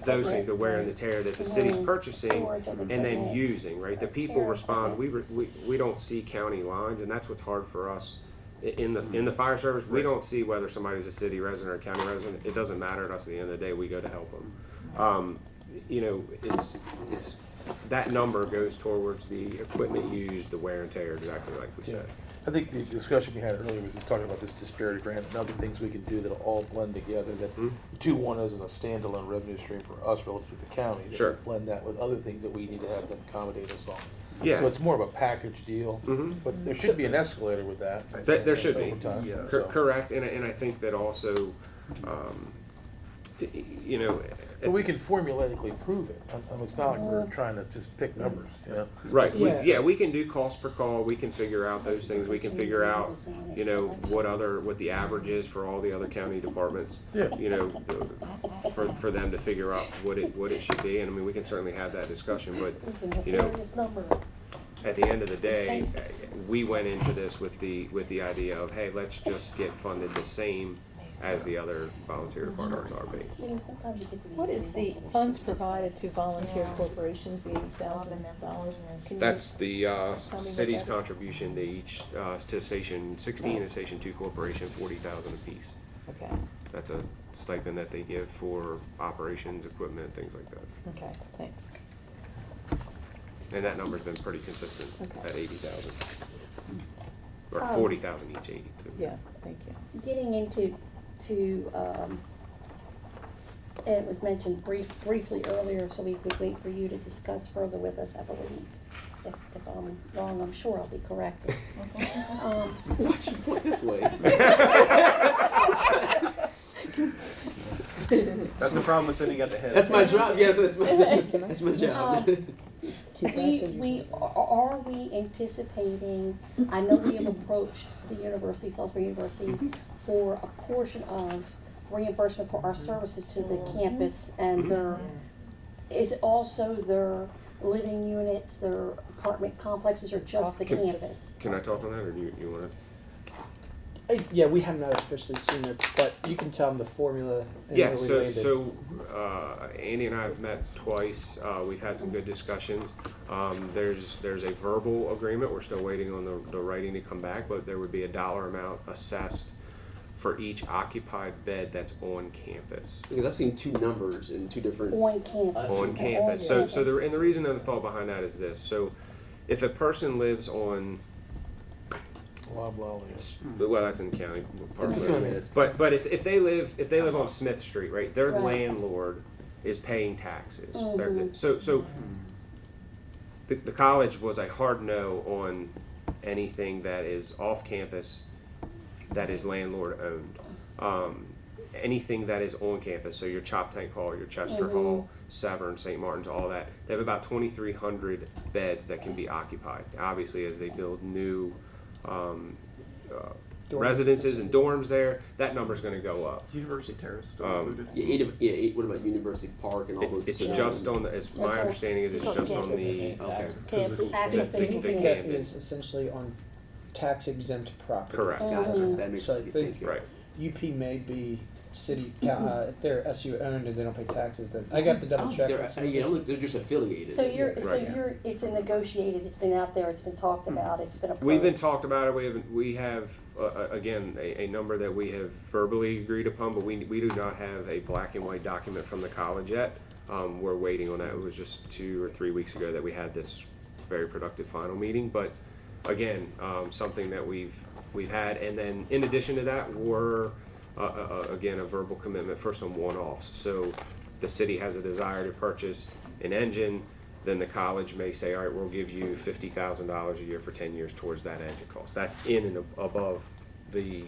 those things, the wear and the tear that the city's purchasing and then using, right? The people respond. We don't see county lines, and that's what's hard for us in the fire service. We don't see whether somebody's a city resident or a county resident. It doesn't matter to us at the end of the day. We go to help them. You know, it's that number goes towards the equipment used, the wear and tear, exactly like we said. I think the discussion we had earlier was talking about this disparity grant and other things we can do that'll all blend together, that 2.1 isn't a standalone revenue stream for us relative to the county. That Sure. we blend that with other things that we need to have them accommodate us on. Yeah. So it's more of a package deal, but there should be an escalator with that. There should be. Over time, Cor- so. Correct, and I think that also, you know. But we can formulaically prove it. It's not like we're trying to just pick numbers, you know? Right. Yeah. We can do cost per call. We can figure out those things. We can figure out, you know, what the average is for all the other county departments. Yeah. You know, for them to figure out what it should be. And I mean, we can certainly have that discussion. But you know, at the end of the day, we went into this with the idea of, hey, let's just get funded the same as the other volunteer departments are being. What is the funds provided to volunteer corporations, the $80,000? That's the me city's what that is? contribution to each to Station 16 and Station 2 Corporation, $40,000 apiece. Okay, That's a stipend that they give for operations, equipment, things like that. okay, thanks. And that number's been pretty consistent Okay. at 80,000 or 40,000 each, 82. Yeah, thank you. Getting into it was mentioned briefly earlier, so we could wait for you to discuss further with us, I believe. If I'm wrong, I'm sure I'll be corrected. Watch you point this way. That's the problem with sitting at the head. That's my job. Yes, that's my job. Are we anticipating, I know we have approached the university, Salisbury University, for a portion of reimbursement for our services to the campus and is it also their living units, their apartment complexes, or just the campus? Can I talk on that, or do you want to? Yeah, we have not officially seen it, but you can tell them the formula. And Yeah, they're so related. Andy and I have met twice. We've had some good discussions. There's a verbal agreement. We're still waiting on the writing to come back, but there would be a dollar amount assessed for each occupied bed that's on campus. Because I've seen two numbers in two different. On campus. On campus. So the reason and the thought behind that is this. So if a person lives on, Blah, blah, blah. well, that's in the county part of That's it. okay. But if they live on Smith Street, right, their Right. landlord is paying taxes. Mhm. So the college was a hard no on anything that is off campus that is landlord owned. anything that is on campus. So your Choptank Hall, your Chester Hall, Severn, St. Martin's, all that. They have about 2,300 beds that can be occupied. Obviously, as they build new residences and dorms there, that number's going to go up. University Terrace still included? What about University Park and all those? It's just on the. It's my understanding is it's just on the. Okay. Campus. Actual Big physical Anything that campus. is essentially on tax exempt property. Correct. Gotcha. That makes So I sense. think- Thank you. Right. UP may be city, if they're SU owned and they don't pay taxes, then, I got to I double don't check. think they're just affiliated. So Right. it's a negotiated, it's been out there, it's been talked about, it's been approved. We've been talked about it. We have again a number that we have verbally agreed upon, but we do not have a black and white document from the college yet. We're waiting on that. It was just 2 or 3 weeks ago that we had this very productive final meeting. But again, something that we've had, and then in addition to that, we're again a verbal commitment for some one-offs. So the city has a desire to purchase an engine. Then the college may say, all right, we'll give you $50,000 a year for 10 years towards that engine cost. That's in and above the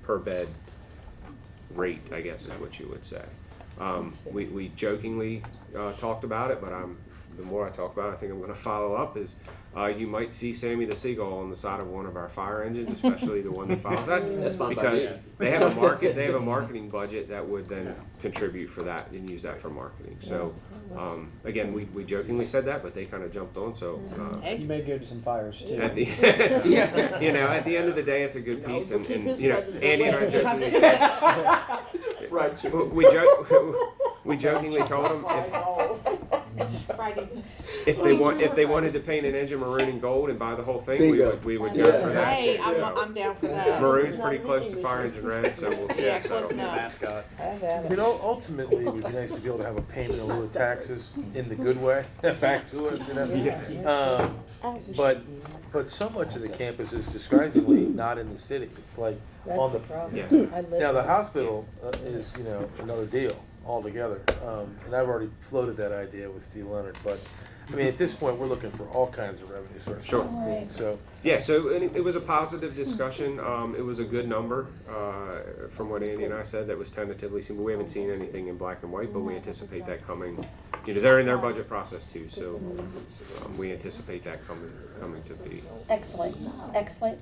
per bed rate, I guess is what you would say. We jokingly talked about it, but the more I talk about it, I think I'm going to follow up is you might see Sammy the Seagull on the side of one of our fire engines, especially the one that follows that. That's fine by because me. they have a marketing budget that would then contribute for that and use that for marketing. So again, we jokingly said that, but they kind of jumped on. So You may go to some fires too. at the at the end of the day, it's a good piece, and Andy and I jokingly said, Right. we jokingly told them if they wanted to paint an engine maroon and gold and buy the whole thing, Bingo. we would go for that. Hey, too. So I'm down for that. maroon's pretty close to fire engine red, so we'll Yeah, so close that'll be- enough. Mascot. I mean, ultimately, it would be nice to be able to have a payment in lieu of taxes in the good way, back to us, you know? But so much of the campus is disguisingly not in the city. It's like on That's the, the problem. Yeah. I live now the there. hospital is, another deal altogether. And I've already floated that idea with Steve Leonard, but, I mean, at this point, we're looking for all kinds of revenue sources. Sure. Right. So, Yeah, so and it was a positive discussion. It was a good number from what Andy and I said that was tentatively seen, but we haven't seen anything in black and white, but we anticipate that coming. They're in their budget process too, so we anticipate that coming to be. Excellent,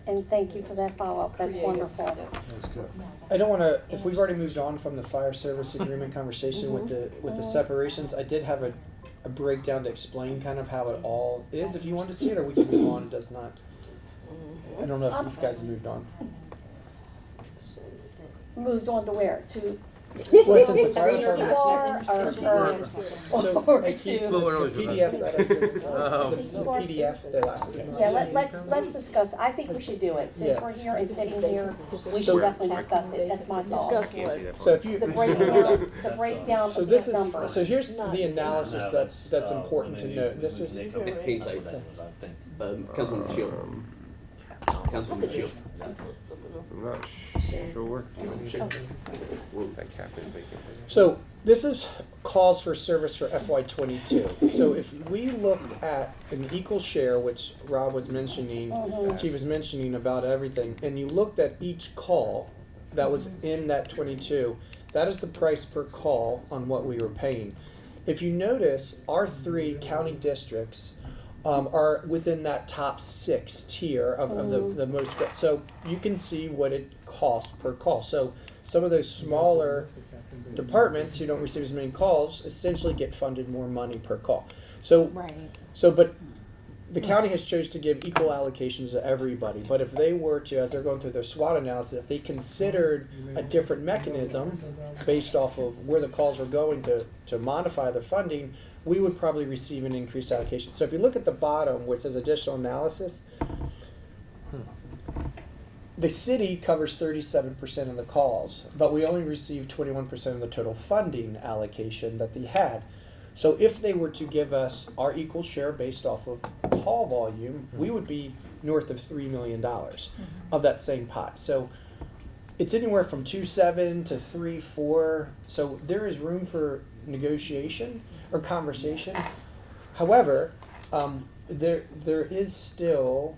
and thank you for that follow-up, that's wonderful. that's good. I don't want to, if we've already moved on from the fire service agreement conversation with the separations, I did have a breakdown to explain kind of how it all is. If you want to see it, or we can move on, it does not. I don't know if you guys have moved on. Moved on to where? To Well, since the fire Senior department- bar So, or I keep to? A little early the for PDF that. that I just, the PDF that I. Yeah, let's discuss, I think we should do it, since Yeah. we're here and sitting here, we So- should definitely discuss it, that's my thought. Discuss Can't see that. So if you. The breakdown So of this these is, numbers. so here's the analysis that's important to note. This is, Hang tight. Councilman Shield. Councilman Shield. I'm not sure. That captain bacon. so this is calls for service for FY22. So if we looked at an equal share, which Rob was mentioning, Chief was mentioning about everything, and you looked at each call that was in that 22, that is the price per call on what we were paying. If you notice, our 3 county districts are within that top 6 tier of the most. So you can see what it costs per call. So some of those smaller departments who don't receive as many calls essentially get funded more money per call. So, but the county has chose to give equal allocations to everybody. But if they were to, as they're going through their SWOT analysis, if they considered a different mechanism based off of where the calls are going to modify their funding, we would probably receive an increased allocation. So if you look at the bottom where it says additional analysis, the city covers 37% of the calls, but we only received 21% of the total funding allocation that they had. So if they were to give us our equal share based off of call volume, we would be north of $3 million of that same pot. So it's anywhere from 2.7 to 3.4. So there is room for negotiation or conversation. However, there is still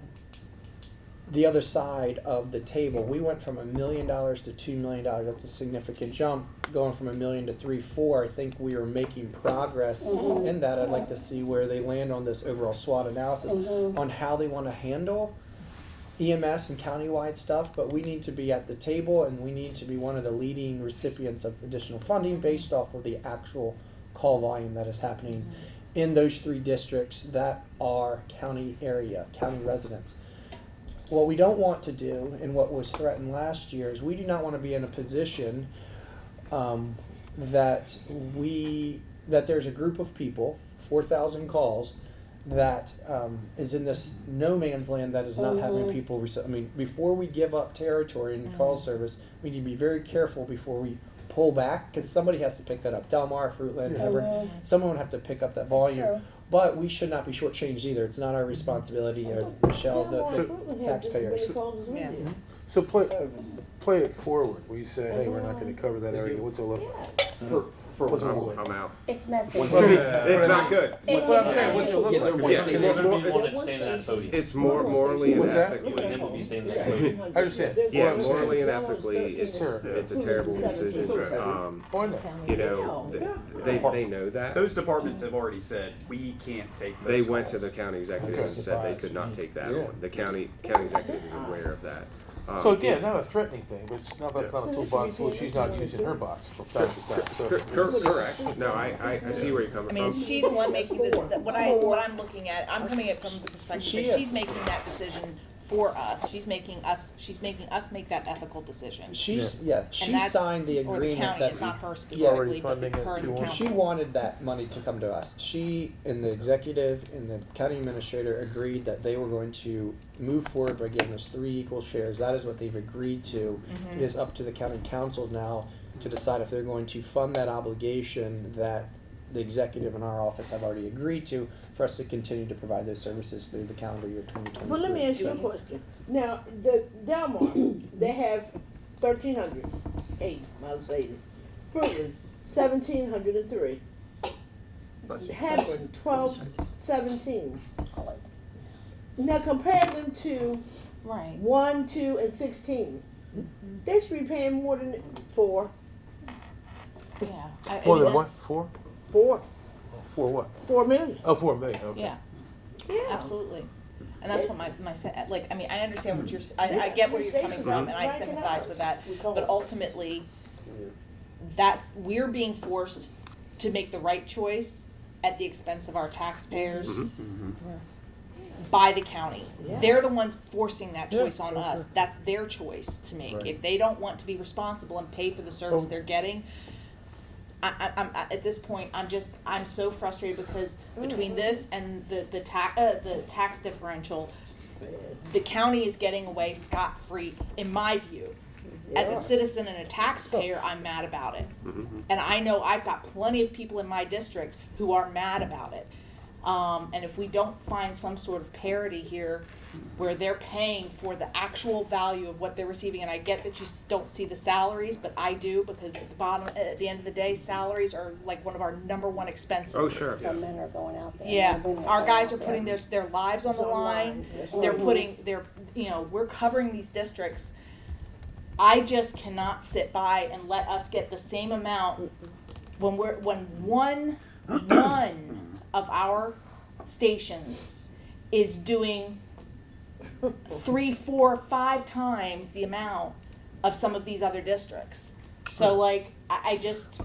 the other side of the table. We went from $1 million to $2 million. That's a significant jump. Going from $1 million to 3.4, I think we are making progress in that. I'd like to see where they land on this overall SWOT analysis on how they want to handle EMS and countywide stuff. But we need to be at the table, and we need to be one of the leading recipients of additional funding based off of the actual call volume that is happening in those 3 districts that are county area, county residents. What we don't want to do, and what was threatened last year, is we do not want to be in a position that there's a group of people, 4,000 calls, that is in this no man's land that is not having people. I mean, before we give up territory in call service, we need to be very careful before we pull back, because somebody has to pick that up. Delmar, Fruitland, Hebron, someone would have to pick up that volume. But we should not be shortchanged either. It's not our responsibility, Michelle, the taxpayers. So play it forward. We say, hey, we're not going to cover that area. What's it look like? What's it look like? I'm out. It's messy. It's not good. What I'm saying, what's it look like? Yeah. And then we'll be the one that's standing at the podium. It's morally and What's that? You and ethically. him will be standing at the podium. I understand. Yeah, What I'm saying morally is- and ethically, it's a terrible decision. Why not? You know, they know that. Those departments have already said, we can't take those They went to calls." the county executive and said they could not take that Yeah. on. The county executive is aware of that. So again, not a threatening thing, but that's not a toolbox, well, she's not using her box from time to time, so. Correct. No, I see where you're coming I mean, from. is she the one making what I'm looking at, I'm coming at from the perspective that she's making that decision for us. She's making us make that ethical decision. She that's- signed the or agreement county, that it's not her She's already specifically, but the funding it, current she wants- she council. wanted that money to come to us. She and the executive and the county administrator agreed that they were going to move forward by giving us 3 equal shares. That is what they've agreed to. It is up to the county council now to decide if they're going to fund that obligation that the executive in our office have already agreed to for us to continue to provide those services through the calendar year 2023. Well, let me ask you a question. Now, the Delmar, they have 1,308 miles daily. Fruitland, 1,703. Hebron, 1,217. Now compare them to Right. 1, 2, and 16. They should be paying more than 4. Yeah. More than that's- what, 4? 4. 4 what? 4 million. Oh, 4 million, okay. Yeah, Yeah. absolutely. And that's what my like, I mean, I understand what you're, I get where you're coming from, and I sympathize with that. But ultimately, we're being forced to make the right choice at the expense of our taxpayers by the county. Yeah. They're the ones forcing that choice on us. That's their choice to make. Right. If they don't want to be responsible and pay for the service they're getting, I'm at this point, I'm so frustrated because between this and the tax differential, the county is getting away scot-free, in my view. As a citizen and a taxpayer, I'm mad about it. And I know I've got plenty of people in my district who are mad about it. And if we don't find some sort of parity here where they're paying for the actual value of what they're receiving, and I get that you don't see the salaries, but I do, because at the end of the day, salaries are like one of our #1 expenses. Oh, sure. So men are going out there. Yeah, and women our going guys are out there. putting their lives on the line. We're covering these districts. I just cannot sit by and let us get the same amount when one of our stations is doing 3, 4, 5 times the amount of some of these other districts. So like, I just,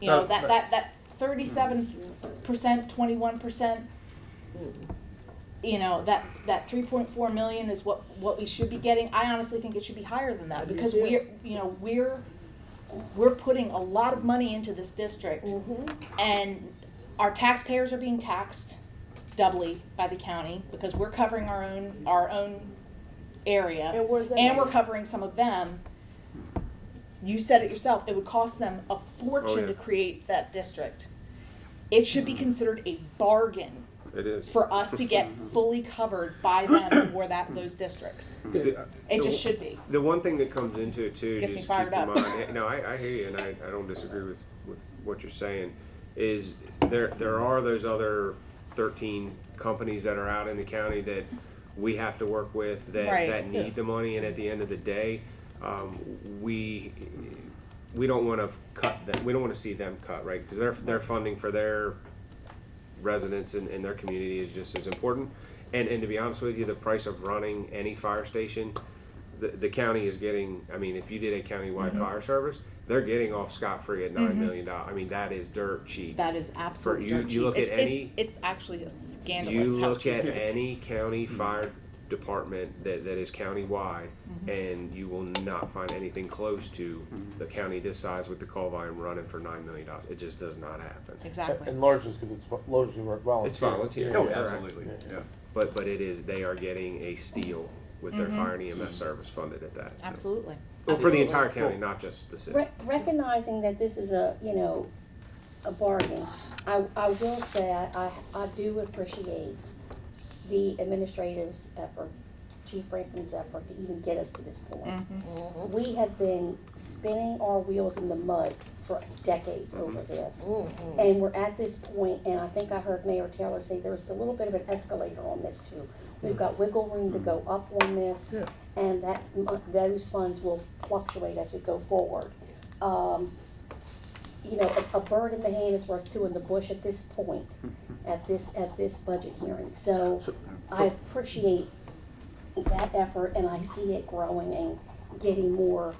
that 37%, 21%, that 3.4 million is what we should be getting. I honestly think it should be higher than that, because we're putting a lot of money into this district, and our taxpayers are being taxed doubly by the county because we're covering our own area, And where's that and we're money? covering some of them. You said it yourself, it would cost them a fortune yeah. to create that district. It should be considered a bargain It is. for us to get fully covered by them for those districts. It just should be. The one thing that comes into it too, Gets me just fired keep in up. mind. No, I hear you, and I don't disagree with what you're saying. Is there are those other 13 companies that are out in the county that we have to work with that, Right. that need the money, and at the end of the day, we don't want to cut them. We don't want to see them cut, right? Because their funding for their residents and their community is just as important. And to be honest with you, the price of running any fire station, the county is getting. I mean, if you did a countywide fire service, they're getting off scot-free at $9 million. I mean, that is dirt cheap. That is absolutely dirt cheap. You look at It's actually a scandalous You how look cheap at it is. any county fire department that is countywide, and you will not find anything close to the county this size with the call volume running for $9 million. It just does not happen. Exactly. And largely because it's largely volunteer. It's volunteer. Yeah. Oh, Correct. absolutely, yeah. But it is, they are getting a steal with their fire and EMS service funded at that. Absolutely. Well, for the Absolutely. entire county, not just the city. Recognizing that this is a bargain, I will say I do appreciate the administrative's effort, Chief Franklin's effort to even get us to this point. We have been spinning our wheels in the mud for decades over this. And we're at this point, and I think I heard Mayor Taylor say there's a little bit of an escalator on this too. We've got wiggle room to go up on this, and those funds will fluctuate as we go forward. A bird in the hand is worth two in the bush at this point, at this budget hearing. So I appreciate that effort, and I see it growing and getting more.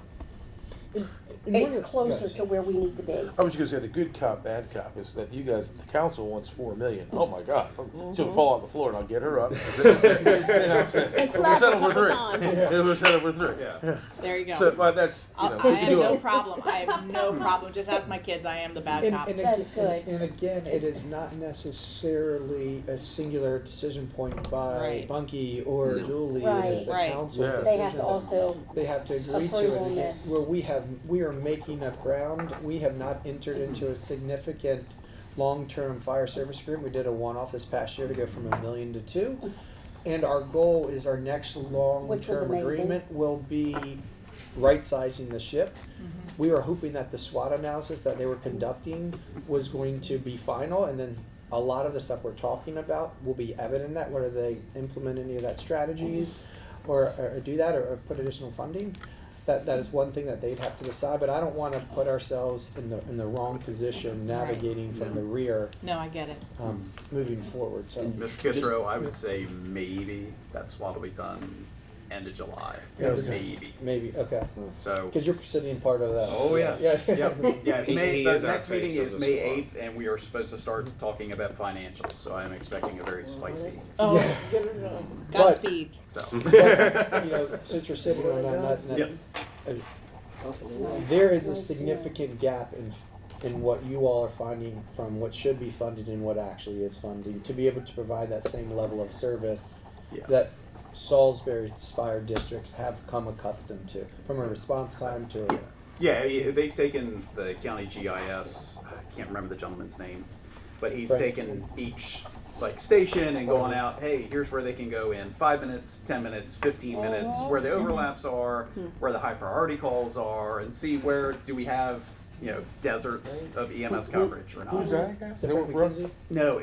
It's closer to where we need to be. I was just gonna say the good cop, bad cop is that you guys, the council wants $4 million. Oh my God, she'll fall on the floor and I'll get her up. And I'll say, And slap her a we're couple through. times. And we're settled, we're through. Yeah. There you go. So, but that's, I we have can do no it. problem. I have no problem. Just ask my kids. I am the bad cop. That's good. And again, it is not necessarily a singular decision point by Right. Bunky or Julie. It is the Right. council Yeah. decision. They have to also They have to agree to approve it. on And this. where we are making up ground. We have not entered into a significant long-term fire service agreement. We did a one-off this past year to go from $1 million to $2 million. And our goal is our next Which was long-term amazing. agreement will be right-sizing the ship. We were hoping that the SWOT analysis that they were conducting was going to be final, and then a lot of the stuff we're talking about will be evident in that, whether they implement any of that strategies or do that or put additional funding. That is one thing that they'd have to decide, but I don't want to put ourselves in the wrong position navigating from the rear, No, I get it. moving forward, so. Mr. Kitzrow, I would say maybe that SWAT will be done end of July. Yeah, Maybe. okay. So. Because you're sitting part of that. Oh, yes. Yeah, He the is our next meeting face of is the May SWAT. 8th, and we are supposed to start talking about financials, so I'm expecting a very spicy, Oh, Yeah. Get her done. Godspeed. so. Since you're sitting on that, Yes. there is a significant gap in what you all are finding from what should be funded and what actually is funding, to be able to provide that same level of service Yeah. that Salisbury fire districts have come accustomed to, from a response time to. Yeah, they've taken the county GIS, I can't remember the gentleman's name, but he's Right. taken each station and going out, hey, here's where they can go in 5 minutes, 10 minutes, 15 minutes, where the overlaps are, where the high priority calls are, and see where do we have, deserts of EMS coverage or not. Who's that guy? Is They it work for us? McKinsey? No,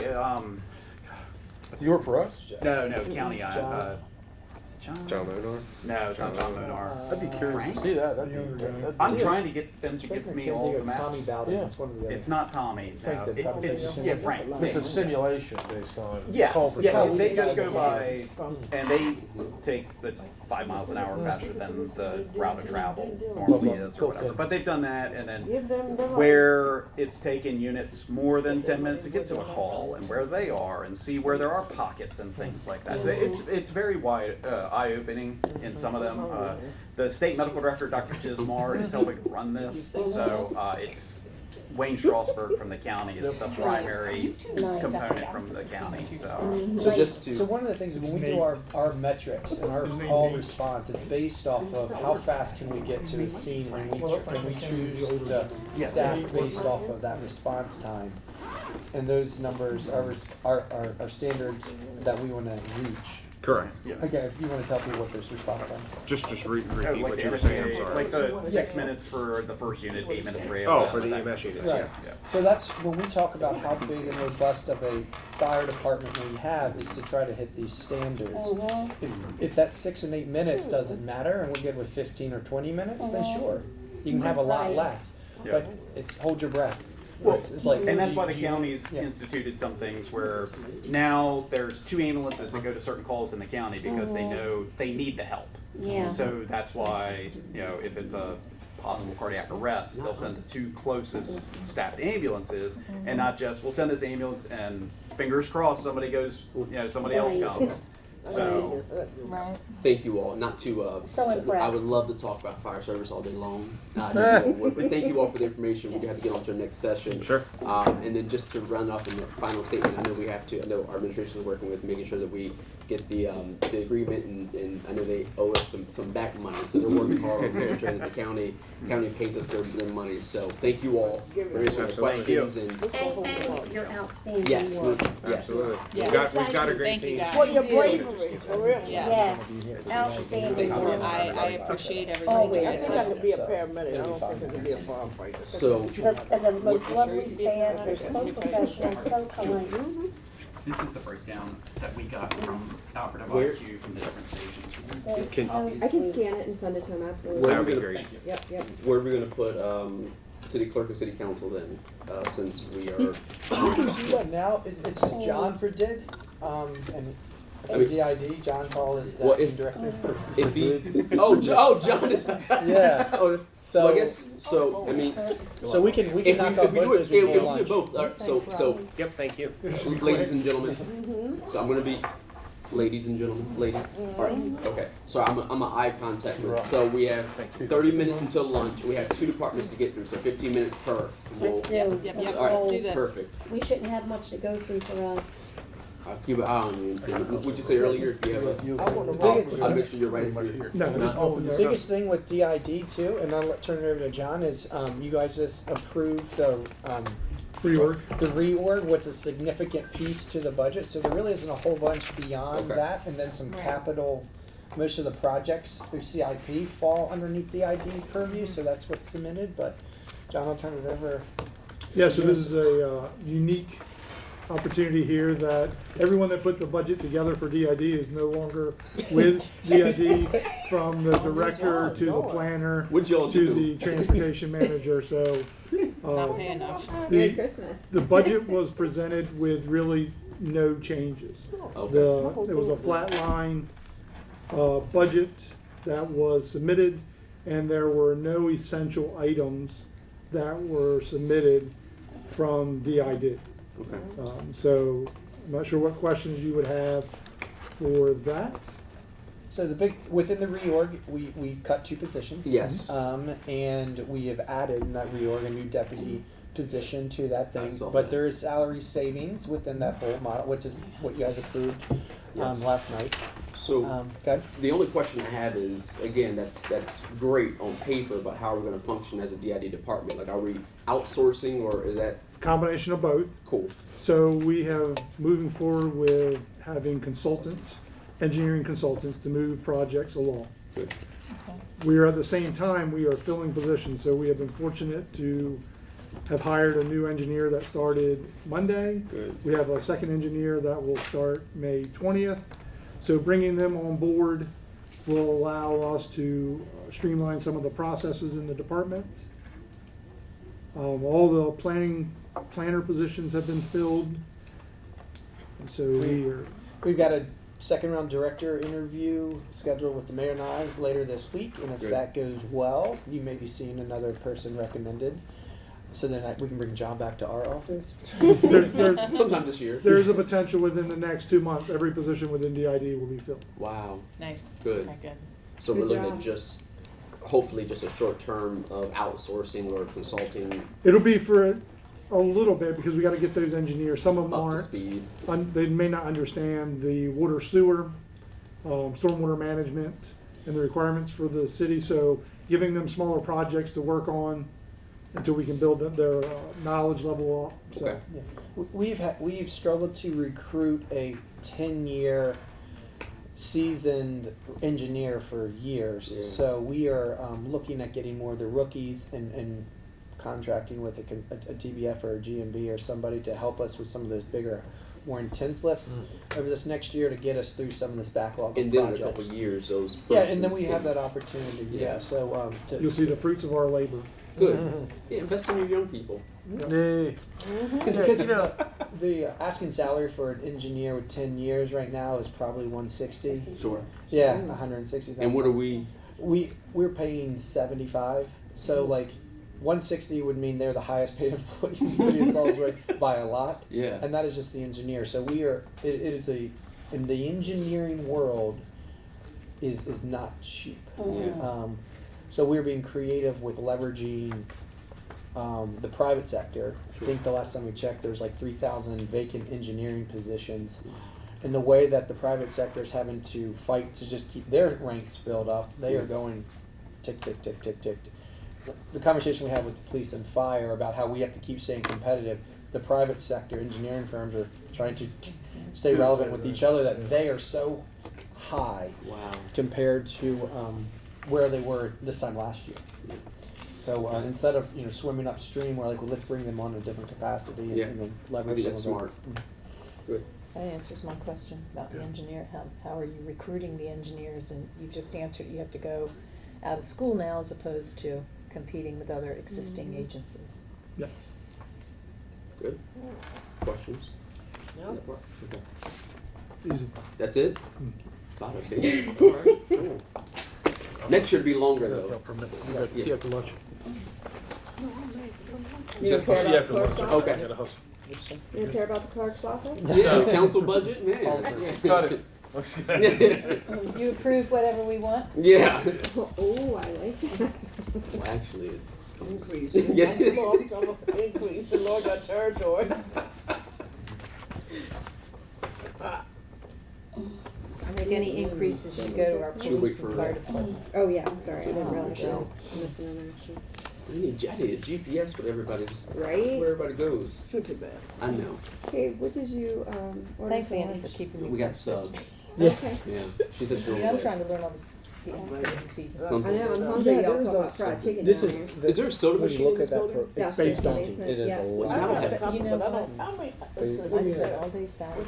You work for us? no, county, John. is it John Monar? No, it's not John Monar. I'd be curious Frank? to see that. That'd be I'm yeah. trying to get them to Frank give me all McKenzie the or Tommy maps. Bowden, Yeah. it's one of the other. It's not Tommy, Frank no. did probably It's, say yeah, that. Frank. It's a simulation based on Yes, call for yeah, service. they just go by, and they take, it's like 5 miles an hour faster than the route of travel normally is or whatever. But they've done that, and then Give them the. where it's taken units more than 10 minutes to get to a call, and where they are, and see where there are pockets and things like that. So it's very wide, eye-opening in some of them. The state medical director, Dr. Chismar, is helping run this, so it's Wayne Strasburg from the county is the primary component from the county, so. So just to So one of the things, when we do our metrics and our call response, it's based off of how fast can we get to a scene, and we choose the staff based off of that response time. And those numbers are standards that we want to reach. Correct. Okay, if you wanna tell people what this response time. Just Oh, repeat like what the you were saying, I'm MSA, sorry. like the 6 minutes for the first unit, 8 minutes for Oh, AFS, for the that- EMS units, Right. yeah. So that's, when we talk about how big and robust of a fire department we have, is to try to hit these standards. Mhm. If that 6 and 8 minutes doesn't matter, and we're good with 15 or 20 minutes, then Mhm. sure, you can have a lot Right. less. Yeah. But it's hold your breath. Well, It's like, and that's why the you- county's yeah. instituted some things where now there's 2 ambulances that go to certain calls in the county because they know they need the help. Yeah. So that's why, if it's a possible cardiac arrest, they'll send the 2 closest staffed ambulances and not just, we'll send this ambulance and fingers crossed somebody goes, somebody else Right. comes. So, Right. Thank you all. Not to. So I impressed. would love to talk about fire service all day long. I know you all would, but thank you all for the information. We do have to get on to our next session. Sure. And then just to run up in the final statement, I know we have to. I know our administration is working with making sure that we get the agreement, and I know they owe us some back money, so they're working hard on making sure that the county pays us their money. So thank you all for answering the Absolutely. questions And your outstanding yes, work. yes. Absolutely. Yeah. We've got a great Thank you, team. guys. For your bravery, for real. Yes, outstanding work. I appreciate everything Always. you I guys think I said. could be a paramedic, I don't think I could be a firefighter. So The most lovely staff, they're so professional, so kind. this is the breakdown that we got from Alberta Where- IQ from the different stations. They're Can- so I can sweet. scan it and send it to him, absolutely. Where That would be are we great. Thank you. Yep, yep. where are we going to put city clerk and city council then? Since we are. You can do that now, it's just John for DID, and I mean- DID, John Paul is the Well, acting if- director. If he, John is. Yeah. Oh, So- well, I guess so. I mean, So we can if knock we off do both it, those if before we do lunch. both. All right, so Yep, thank you. ladies and gentlemen. So I'm gonna be, ladies and gentlemen, ladies. All right. Okay. So I'm a eye contact. With, so we have 30 minutes until lunch. We have 2 departments to get through, so 15 minutes per. We'll- Let's do. Yep, yep, all right, let's do this. perfect. We shouldn't have much to go through for us. I'll keep an eye on you. What'd you say earlier? If you have a, I want to I'll make sure you're right here. The biggest thing with DID too, and I'll turn it over to John, is you guys just approved the reorg. The reorg, what's a significant piece to the budget, so there really isn't a whole bunch beyond Okay. that, and then some Right. capital. Most of the projects through CIP fall underneath DID's purview, so that's what's submitted. But John, I'll turn it over. Yeah, so this is a unique opportunity here that everyone that put the budget together for DID is no longer with DID, from the director to the planner What'd y'all to do? the transportation manager, so. Not paying enough. Merry The, Christmas. the budget was presented with really no changes. Okay. It was a flat line budget that was submitted, and there were no essential items that were submitted from DID. Okay. So I'm not sure what questions you would have for that. So the big, within the reorg, we cut 2 positions. Yes. And we have added in that reorg a new deputy position to that I thing. saw But that. there is salary savings within that whole model, which is what you guys approved Yes. last night. So Good. the only question I have is, again, that's great on paper, but how are we going to function as a DID department? Like, are we outsourcing, or is that Combination of both. Cool. So we have moving forward with having consultants, engineering consultants, to move projects along. good? We are at the same time, we are filling positions, so we have been fortunate to have hired a new engineer that started Monday. Good. We have a second engineer that will start May 20th. So bringing them on board will allow us to streamline some of the processes in the department. All the planner positions have been filled. And so we are, We've got a second round director interview scheduled with the mayor and I later this week, and if Good. that goes well, you may be seeing another person recommended. So then we can bring John back to our office. there, Sometime this year. there is a potential within the next 2 months, every position within DID will be filled. Wow. Nice. Good. Very good. So we're Good looking job. at just, hopefully, just a short term of outsourcing or consulting It'll be for a little bit because we got to get those engineers. Some of them up to aren't. speed. They may not understand the water sewer, stormwater management, and the requirements for the city. So giving them smaller projects to work on until we can build up their knowledge level up. So. Okay. Yeah. We've struggled to recruit a 10-year seasoned engineer for years. Yeah. So we are looking at getting more of the rookies and contracting with a TBF or a GMB or somebody to help us with some of those bigger, more intense lifts over this next year to get us through some of this backlog And of then in a projects. couple of years, those Yeah, and then persons we have can- that opportunity. Yeah. Yeah. So You'll see the fruits of our labor. Good. Yeah, invest in your young people. Nay. because the asking salary for an engineer with 10 years right now is probably 160. Sure. Yeah, 160. And what are we? We're paying 75. So like 160 would mean they're the highest paid employee in the city of Salisbury by a lot. Yeah. And that is just the engineer. So we are. It is in the engineering world is not cheap. Yeah. So we're being creative with leveraging the private sector. Sure. I think the last time we checked, there's like 3,000 vacant engineering positions. And the way that the private sector is having to fight to just keep their ranks filled up, they are going tick, tick, tick, tick, tick. The conversation we had with the police and fire about how we have to keep staying competitive, the private sector engineering firms are trying to stay relevant with each other, that they are so high Wow. compared to where they were this time last year. So instead of swimming upstream, we're like, well, let's bring them on a different capacity and, Yeah. and then I leverage think that's some of smart. it. Good. That answers my question about the engineer. How are you recruiting the engineers? And you've just answered, you have to go out of school now as opposed to competing with other existing agencies. Yes. Good. Questions? No. Okay. Easy. That's it? Bada bing. All right, cool. Next year to be longer though. See you after lunch. You don't care See you about after the lunch. clerk's Okay. office? At the house. You don't care about the clerk's office? Yeah, the council budget, man. Got it. You approve whatever we want? Yeah. Oh, I like that. Well, actually, it comes. Increase. Yeah. Increase the Lord our territory. I think any increases should go to our Should we police for- and fire department. Oh, yeah, I'm sorry. I didn't realize I was missing an action. I need a GPS for everybody's, Right? where everybody goes. Should be bad. I know. Okay, what did you, order? Thanks, for Anna, lunch? for keeping me. We got consistent. subs. Okay. Yeah. She said she'll. Yeah, I'm trying to learn all this. The acronyms even. I Something. know, I'm hungry. Yeah, Y'all there's talk a- about fried chicken This down is there. Is there a soda when you machine look in this at that building? it's Downstairs in the daunting. basement, It is yeah. a I lot. don't have- But You know I what? don't, I mean, listen, I spent all day Saturday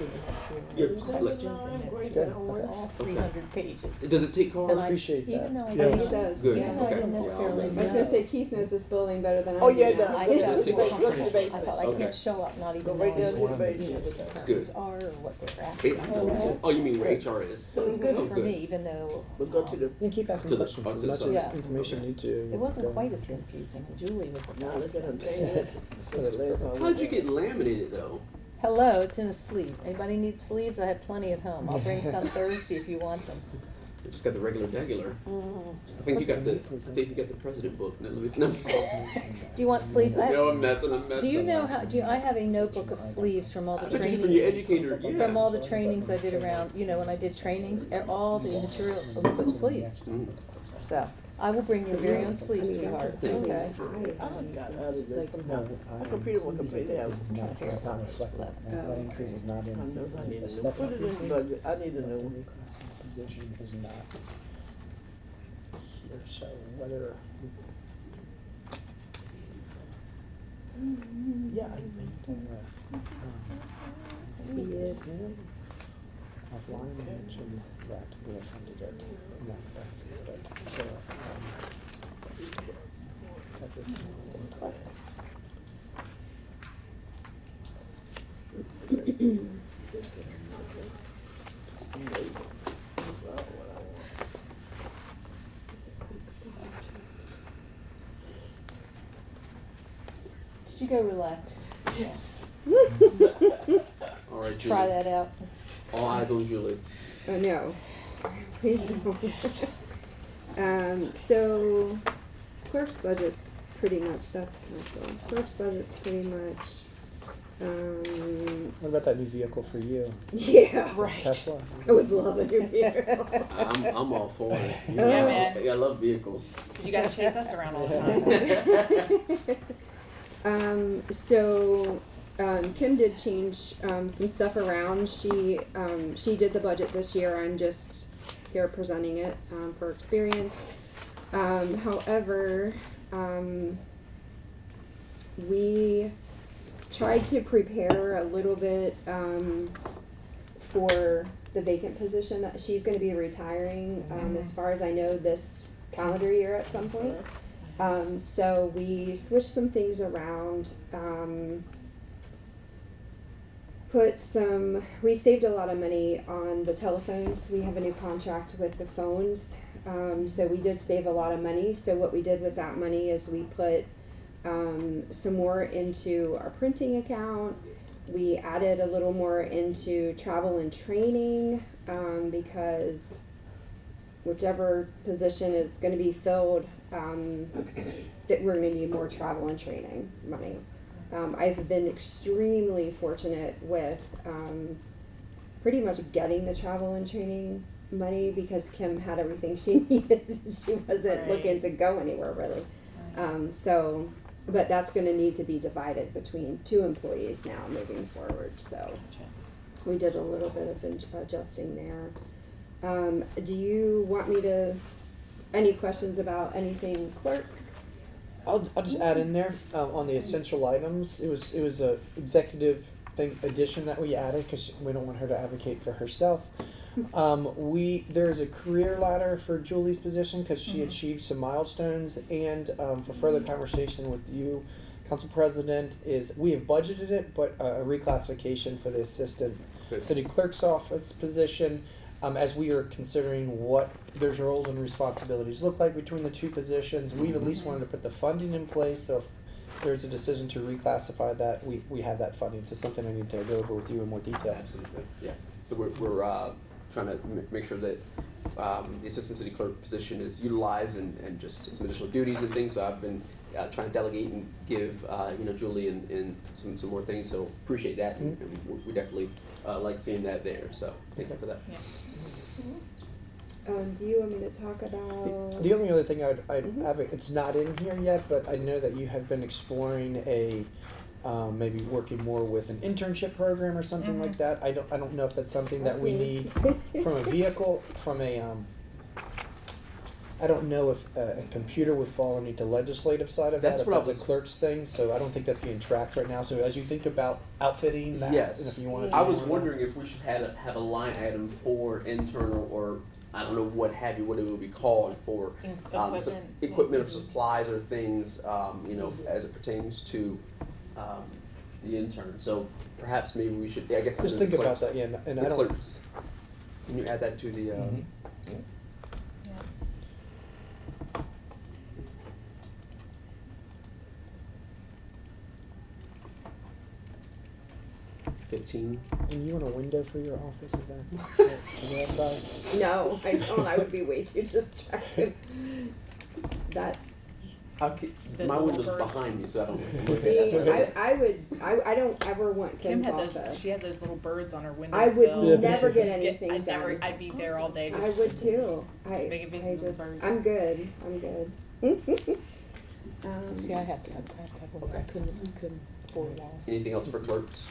You're going through public. questions and it's Good. all 300 pages. Does it take And cars? I, appreciate that. even though I Yes. didn't, It does. Good. Yeah. even though I didn't Okay. necessarily I was gonna know, say Keith knows this building better than I do. Oh, yeah, now. no. I Go felt to the more basement. Go to the comfortable. I basement. thought I Okay. can't show up not even Go right down to the knowing what basement. the terms Good. are or what they're Hey, asking for. oh, you mean where HR is? So it was good Oh, for good. me, even though We'll go to the, You keep asking To the- questions. to As the much subs. Yeah. as information Okay. you need to. it wasn't quite as confusing. Julie was now about look at him it. saying this. How'd you get laminated though? Hello, it's in a sleeve. Anybody need sleeves? I have plenty at home. I'll bring some Thursday if you want them. I just got the regular degular. I think you got the president book. No, Louis. No. Do you want sleeves? I have- No, I'm messing. Do you know how? I have a notebook of sleeves from all the I bet you trainings. from your educator. Yeah. From all the trainings I did around, when I did trainings, all the material we put in sleeves. Mm. So I will bring your very own sleeves, I mean, sweetheart. that's It's a okay. I done got other than some, No, my computer won't complete that. It's not reflected. That increase is not in. I know I need a the new, step put it in the increase. budget, I need a new one. Position is not here, so whether. Yeah, Yes. Offline, I mentioned that we have funded it. No, that's it. So, that's it. Did you go relax? yes. All right, Julie. Try that out. All eyes on Julie. Oh, no. Please don't. So clerk's budget's pretty much, that's council. Clerk's budget's pretty much, What about that new vehicle for you? yeah. Tesla? I would love a new vehicle. I'm all for it. Yeah, man. I love vehicles. You gotta chase us around all the time. So Kim did change some stuff around. She did the budget this year. I'm just here presenting it for experience. However, we tried to prepare a little bit for the vacant position that she's going to be retiring, as far as I know, this calendar year at some point. So we switched some things around. We saved a lot of money on the telephones. We have a new contract with the phones. So we did save a lot of money. So what we did with that money is we put some more into our printing account. We added a little more into travel and training, because whichever position is going to be filled, that we're going to need more travel and training money. I've been extremely fortunate with pretty much getting the travel and training money because Kim had everything she needed. She wasn't looking to go anywhere really. But that's going to need to be divided between 2 employees now moving forward. So we did a little bit of adjusting there. Do you want me to, any questions about anything clerk? I'll just add in there on the essential items. It was a executive addition that we added because we don't want her to advocate for herself. There's a career ladder for Julie's position because she achieved some milestones, and for further conversation with you, Council President, is we have budgeted it, but a reclassification for the assistant city clerk's office position. As we are considering what those roles and responsibilities look like between the 2 positions, we've at least wanted to put the funding in place. So if there's a decision to reclassify that, we have that funding. So something I need to go over with you in more detail. Absolutely, yeah. So we're trying to make sure that the assistant city clerk position is utilized and just some additional duties and things. So I've been trying to delegate and give Julie and some more things. So appreciate that, and we definitely like seeing that there. So thank you for that. Yeah. Do you want me to talk about? The only other thing I'd have, it's not in here yet, but I know that you have been exploring maybe working more with an internship program or something like that. I don't know if that's something that we need from a vehicle, from a I don't know if a computer would fall underneath the legislative side of That's that. what I If that's was- a clerk's thing, so I don't think that's being tracked right now. So as you think about outfitting that, Yes, if you want to I was wondering if we should have a line item for internal, or I don't know what have you, what it would be called for some equipment or supplies or things, as it pertains to the intern. So perhaps maybe we should, I guess, just under think the about clerks, that. Yeah, and the I don't. clerks. Can you add that to the? Yeah. 15. And you want a window for your office? Is that on the outside? No, I don't. I would be way too distracted. That. Okay, The my little window's birds. behind me, so I don't. See, That's okay. I don't ever want Kim Kim's had those. office. She had those little birds on her I windowsill. would never get anything I'd done. I'd be there all day. I Just would too. making faces I with just, birds. I'm good. I'm good. See, I have to have one. I couldn't 4 walls. Anything else for clerks?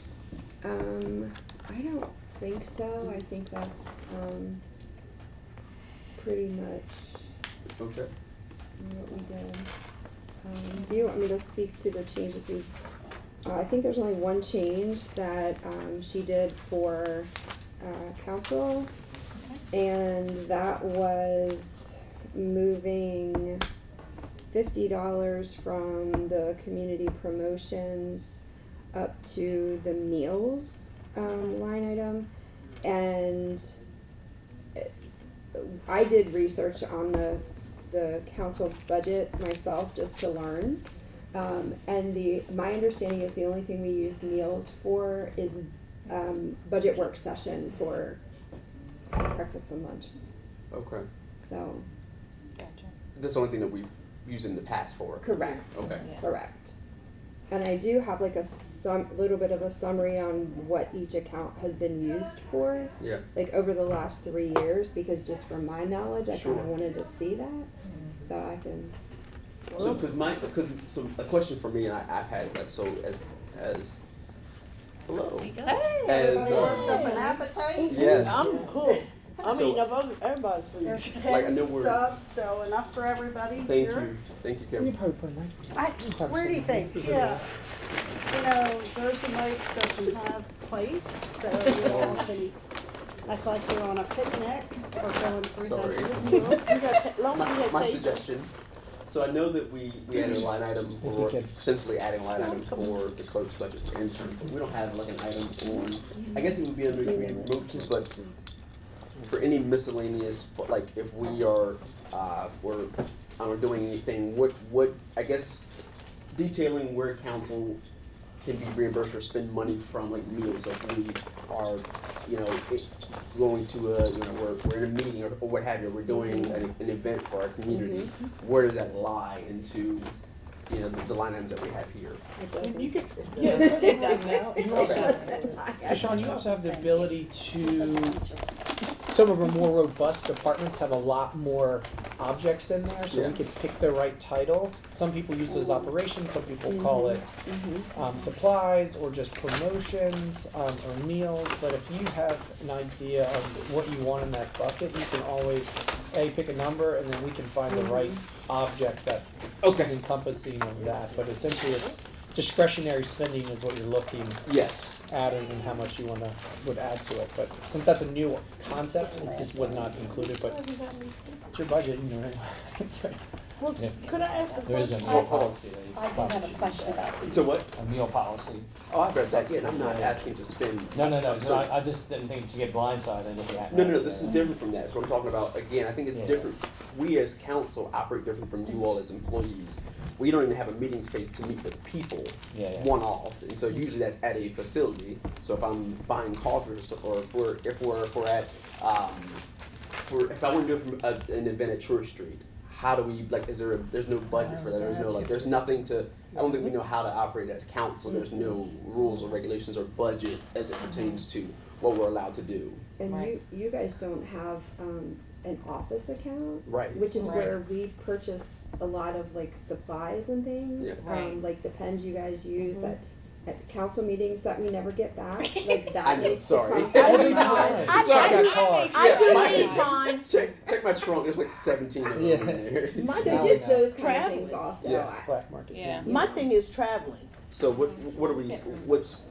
I don't think so. I think that's pretty much Okay. what we did. Do you want me to speak to the changes we? I think there's only one change that she did for council, and that was moving $50 from the community promotions up to the meals line item. And I did research on the council budget myself just to learn. And my understanding is the only thing we use meals for is budget work session for breakfast and lunches. Okay. So, Gotcha. That's the only thing that we've used in the past for. correct. Okay. Yeah. Correct. And I do have like a little bit of a summary on what each account has been used for, Yeah. like over the last 3 years, because just from my knowledge, I Sure. kind of wanted to see that, so I can. So, because a question for me, and I've had like, so as Hello. Hey, As, everybody worked up an appetite? Yes. I'm cool. I'm So- eating up everybody's food. There's Like, I 10 know we're- subs, so enough for everybody Thank here. you, Kevin. Where do you think? Yeah. You know, Thursday nights doesn't have plates, so you all can act like you're on a picnic or going through Sorry. My suggestion. So I know that we added a line item for, potentially adding a line item for the clerk's budget for intern, but we don't have like an item on, I guess it would be under promotions, but for any miscellaneous, like if we are, we're doing anything, what, I guess, detailing where council can be reimbursed or spend money from, like meals, like we are, going to we're in a meeting or what have you, we're doing an event for our community, where does that lie into, the line items that we have here? You can, It does now. Hey, Sean, you also have the ability to, some of our more robust departments have a lot more objects in there, so Yeah. we could pick the right title. Some people use it as operations, some people call it supplies or just promotions or meals. But if you have an idea of what you want in that bucket, you can always pick a number, and then we can find the right object that is encompassing of that. But essentially, it's discretionary spending is what you're looking Yes. at, and how much you would add to it. But since that's a new concept, it just was not included. But it's your budget, right? well, could I ask a There is a question? meal policy that you I do have a question about these. So what? a meal policy. Oh, I read that, yeah, and I'm not asking to spend. No, So- I just didn't think to get blindsided if you had. No, this is different from that. So what I'm talking about, again, I think it's Yeah. different. We as council operate different from you all as employees. We don't even have a meeting space to meet with people Yeah. one-off, and so usually that's at a facility. So if I'm buying coffee or if we're at, if I want to do an event at Church Street, how do we, like, there's no budget for that, there's nothing to, I don't think we know how to operate as council, there's no rules or regulations or budget as it pertains to what we're allowed to do. And Right. you guys don't have an office account, Right. which is Right. where we purchase a lot of like supplies and things. Yeah. Right. Like the pens you guys use that at the council meetings that we never get back. Like that I know, needs sorry. to come. I from need the mine. budget. I do mine- need mine. Check my trunk, there's like 17 of them Yeah. in there. My So thing just is those kind of traveling. things also. Yeah. Black market. Yeah. My thing is traveling. So what are we, what is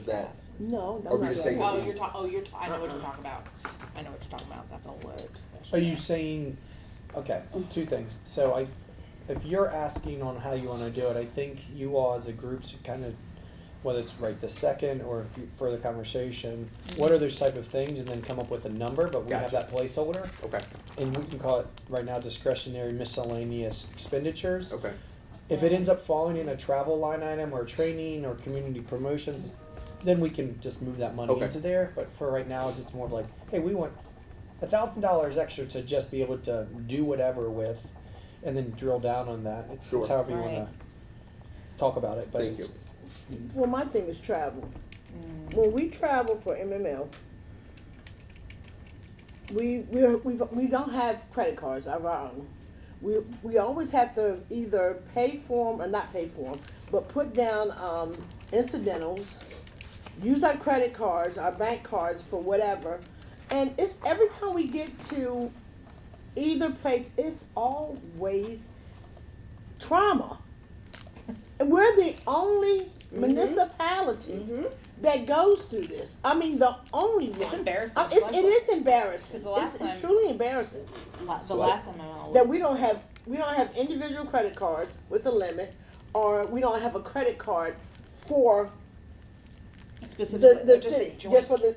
that? No, Are I'm we not just saying. saying- Oh, I know what you're talking about. I know what you're talking about. That's a word discussion. Are you saying, okay, two things. So if you're asking on how you want to do it, I think you all as a group should kind of, whether it's right this second or if you further conversation, what are those type of things, and then come up with a number, but we have Gotcha. that placeholder. Okay, And we can call it right now discretionary miscellaneous expenditures. okay. If it ends up falling in a travel line item or training or community promotions, then we can just move that money Okay. into there. But for right now, it's just more of like, hey, we want $1,000 extra to just be able to do whatever with, and then drill down on that. It's Sure. however you want Right. to talk about it. But Thank you. Well, my thing is travel. When we travel for MML, we don't have credit cards of our own. We always have to either pay for them or not pay for them, but put down incidentals, use our credit cards, our bank cards for whatever, and it's every time we get to either place, it's always trauma. And we're the only municipality that goes through this. I mean, the only one. It's embarrassing. It is embarrassing. 'Cause the last It's time- truly embarrassing The last time I went, that we don't have individual credit cards with a limit, or we don't have a credit card for specifically the just city, joint- just for the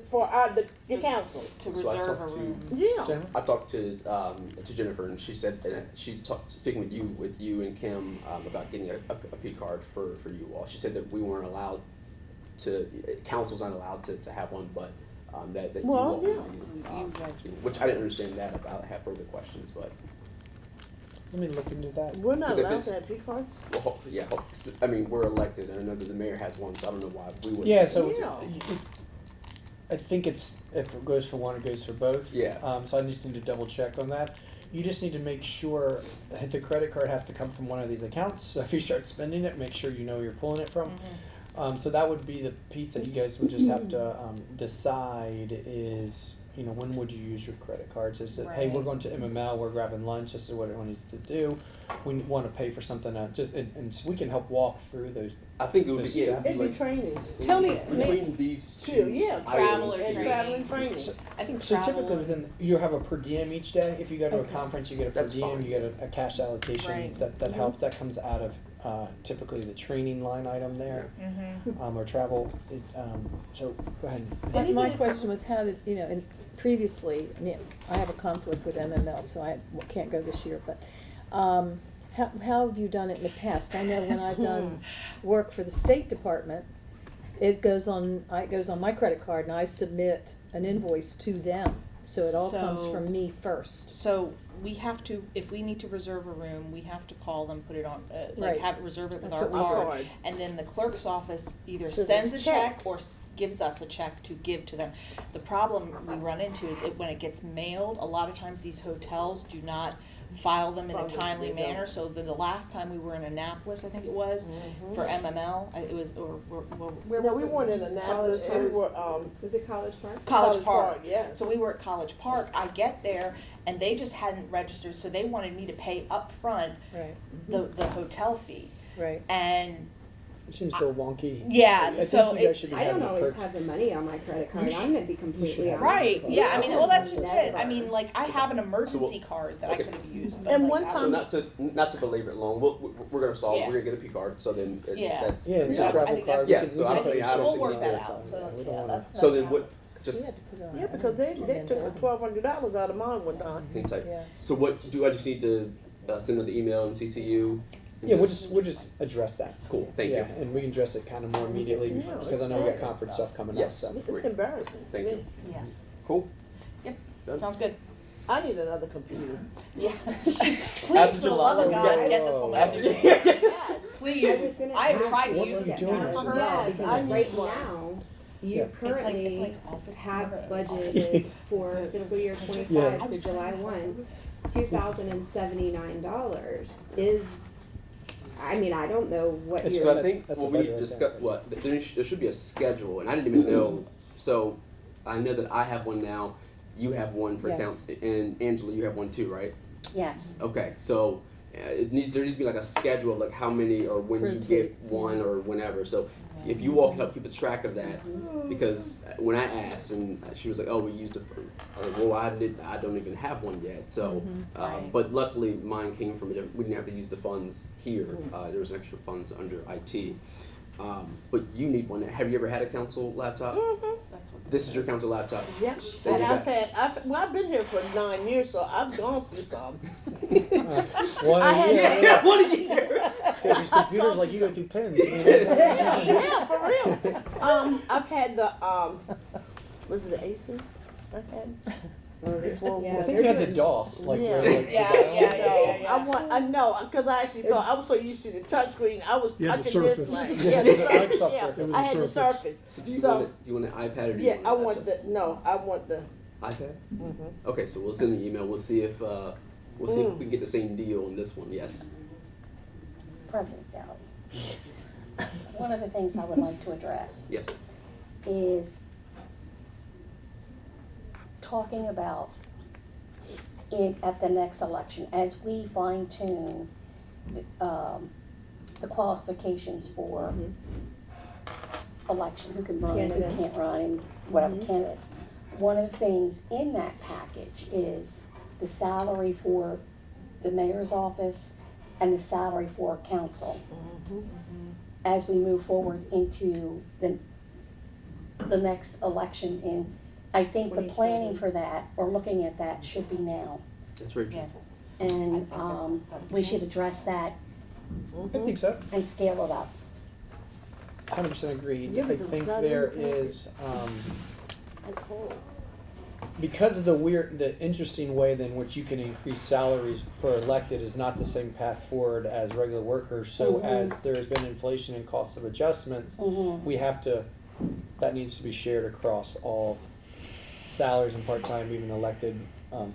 council. to So I reserve a talked to- room. Yeah. I talked to Jennifer, and she said, and she talked, speaking with you and Kim about getting a P card for you all. She said that we weren't allowed to, council's not allowed to have one, but that you Well, all would yeah. be, which I didn't understand that about. I have further questions, but let me look into that. We're not Because if allowed it's- to have P cards. well, yeah. I mean, we're elected, and I know that the mayor has one, so I don't know why we wouldn't. Yeah, so Yeah. I think it's, if it goes for one, it goes for both. Yeah. So I just need to double check on that. You just need to make sure that the credit card has to come from one of these accounts. So if you start spending it, make sure you know where you're pulling it from. So that would be the piece that you guys would just have to decide is, you know, when would you use your credit cards? Is it, hey, Right. we're going to MML, we're grabbing lunch, this is what everyone needs to do. We want to pay for something, and we can help walk through those. I think it would be, those yeah, steps. It'd be training. Tell me, between these Too, two yeah, items and here. travel and training. I think So travel. typically within, you have a per diem each day. If you go to a Okay. conference, you get a per That's diem, fine. you get a cash allocation. Right. That helps. That comes out of typically the training line item there, Mhm. or travel. So go ahead. My question was how did, you know, and previously, I mean, I have a conflict with MML, so I can't go this year, but, how have you done it in the past? I know when I've done work for the State Department, it goes on my credit card and I submit an invoice to them, so it all comes So- from me first. So we have to, if we need to reserve a room, we have to call them, put it on, Right. like have it reserve it with That's our what we card. did. And then the clerk's office either So sends a there's check check. or gives us a check to give to them. The problem we run into is when it gets mailed, a lot of times these hotels do not file them in a File them, timely they don't. manner. So then the last time we were in Annapolis, I think it was, for MML, it was, or where No, was we it? weren't in Annapolis, we College were, Was it College Park? College Park. yes. So we were at College Park. I get there and they just hadn't registered, so they wanted me to pay up front Right, the hotel fee. right. And It seems a little wonky. yeah, I think so you guys should be I don't having always perks. have the money on my credit card. You I'm gonna be completely have honest. right, with you. yeah. I mean, well, that's just it. I Never. mean, like I have an emergency card that okay. I could have used. But And like, one that So was- not to belabor it long, we're gonna solve. Yeah. We're gonna get a P card. So then it's, Yeah. that's Yeah, it's Yeah, a I travel think card. that's- Yeah, so I don't think- I don't we'll think work we that do out. So we don't yeah, wanna- that's so that's then how- what? We Just had to put it on Yeah, our because they agenda. took $1,200 out of mine one time. hang tight. Yeah. So what do I just need to send another email and CC you? Yeah, we'll just address that. Cool, thank yeah, you. and we can address it kind of more immediately Yeah, because I know we got it's conference stuff coming Yes. up. So. It's Great. embarrassing. Thank you. Yes. Cool. Yep. Done. Sounds good. I need another computer. Yeah. Please, After for the July, love of we God, got- get this woman a After- new I was computer. Please. gonna I have ask tried to what use was this doing computer this. for her. Yeah, Yes, I because need right one. now, you Yeah. currently It's like Office have Computer. budgeted for fiscal year Yeah. twenty-five, so July 1, $2,079 is, I mean, I don't know what It's your. So I think that's what a we budget right discussed, there. what there should be a schedule, and I didn't even know. So I know that I have one now. You have one for Yes. account, and Angela, you have one too, right? Yes. Okay, so there needs to be like a schedule of like how many or when you get one or whenever. So if you all can help keep a track of that, because when I asked and she was like, "Oh, we used it," I was like, "Well, I don't even have one yet." So, Right. but luckily mine came from a different. We didn't have to use the funds here. There was extra funds under IT. But you need one. Have you ever had a council laptop? That's what This is your council laptop. Yep. So And you I've been here for 9 years, so I've gone through some. One I had- year, yeah. What a year! Yeah, these computers like you go through pens. Yeah, for real. I've had the was it the Acer? I've had. Before Yeah, I think you had the there's- DOS, like Yeah. where, like, Yeah, the dial- yeah. I know, because I actually thought I was so used to the touchscreen. I was You had the touching this Surface. like Yeah, the the Surface, Microsoft yeah. Surface. It was I the had the Surface. Surface. So do you So- want it? Do you want an iPad or do you Yeah, want I a want laptop? I want the. iPad. Mhm. Okay, so we'll send an email. We'll see if if we can get the same deal on this one. Yes. President Dowdy. One of the things I would like to address Yes. is talking about at the next election, as we fine tune the qualifications for election, who can run, who Candidates. can't run, and whatever candidates. One of the things in that package is the salary for the mayor's office and the salary for council. As we move forward into the next election, and I think the 27. planning for that, or looking at that, should be now. That's very true. Yeah. And, I think that's we should address that I think so. and scale it up. 100% agreed. Yeah, I because it's think not in there the package. is because of the interesting way in which you can increase salaries for elected is not the same path forward as regular workers. So as there has been inflation and cost of adjustments, we have to. That needs to be shared across all salaries and part-time, even elected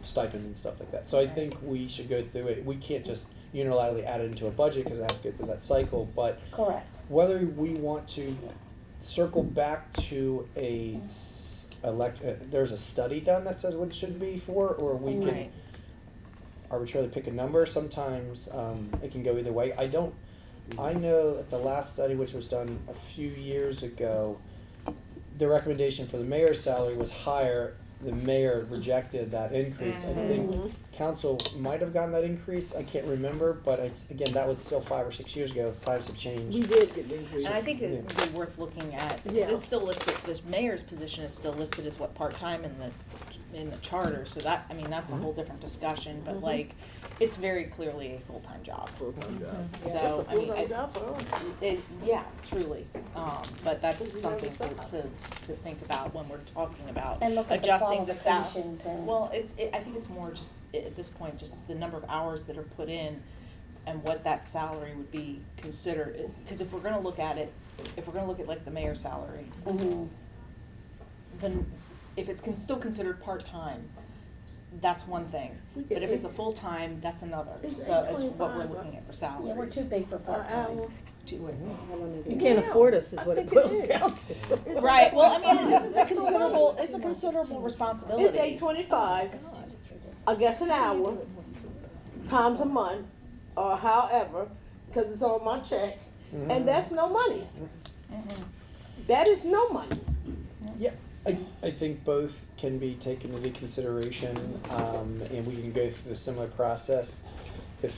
stipends and stuff like that. So I think we should go through it. We can't just unilaterally add it into a budget because it has to go through that cycle. But Correct. whether we want to circle back to there's a study done that says what it should be for, or we can Right. arbitrarily pick a number. Sometimes it can go either way. I know that the last study, which was done a few years ago, the recommendation for the mayor's salary was higher. The mayor rejected that increase. I think council might have gotten that increase. I can't remember, but again, that was still 5 or 6 years ago. Times have changed. We did get the increase. And I think it would be worth looking at, because Yeah. it's still listed, this mayor's position is still listed as what, part-time in the charter, so that, I mean, that's a whole different discussion, but like, it's very clearly a full-time job. Full-time job. So, It's a I mean, full-time job for us. yeah, truly, but that's We something never thought. to think about when we're talking about And look at the adjusting the salary. qualifications and. Well, I think it's more just, at this point, just the number of hours that are put in and what that salary would be considered, because if we're gonna look at it, if we're gonna look at like the mayor's salary, Mhm. then if it's still considered part-time, that's one thing. But if it's a full-time, that's another, It's so it's what we're $8.25, looking at for salaries. Yeah, we're too big for part-time. You can't afford us is I what it think it boils is. down to. Right, well, I mean, this is a considerable responsibility. It's $8.25, I guess an hour, times a month, or however, because it's on my check, and that's no money. That is no money. Yeah, I think both can be taken into consideration, and we can go through a similar process. If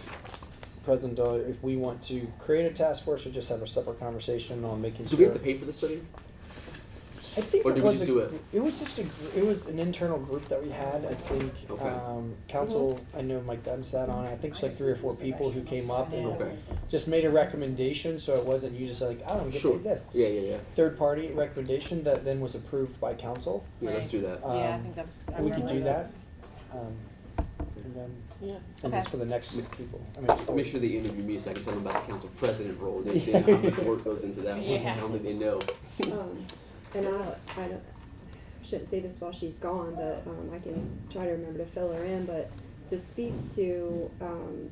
President Dollar, if we want to create a task force or just have a separate conversation on making Do sure. we have to pay for the study? I think Or it do we was just do it? It was just it was an internal group that we had. I think Okay. council. I know Mike Dunn sat on it. I think it's like 3 or 4 people who came up and Okay. just made a recommendation. So it wasn't you just like I want to get Sure. paid this. Yeah. Third party recommendation that then was approved by council. Yeah, let's do that. Yeah, I think that's. I We could remember do that. that's- And then Yeah. and Okay. it's for the next people. I'll make sure they interview me so I can tell them about the council president role. They know how much work goes into that one. Yeah. I don't think they know. And I shouldn't say this while she's gone, but I can try to remember to fill her in. But to speak to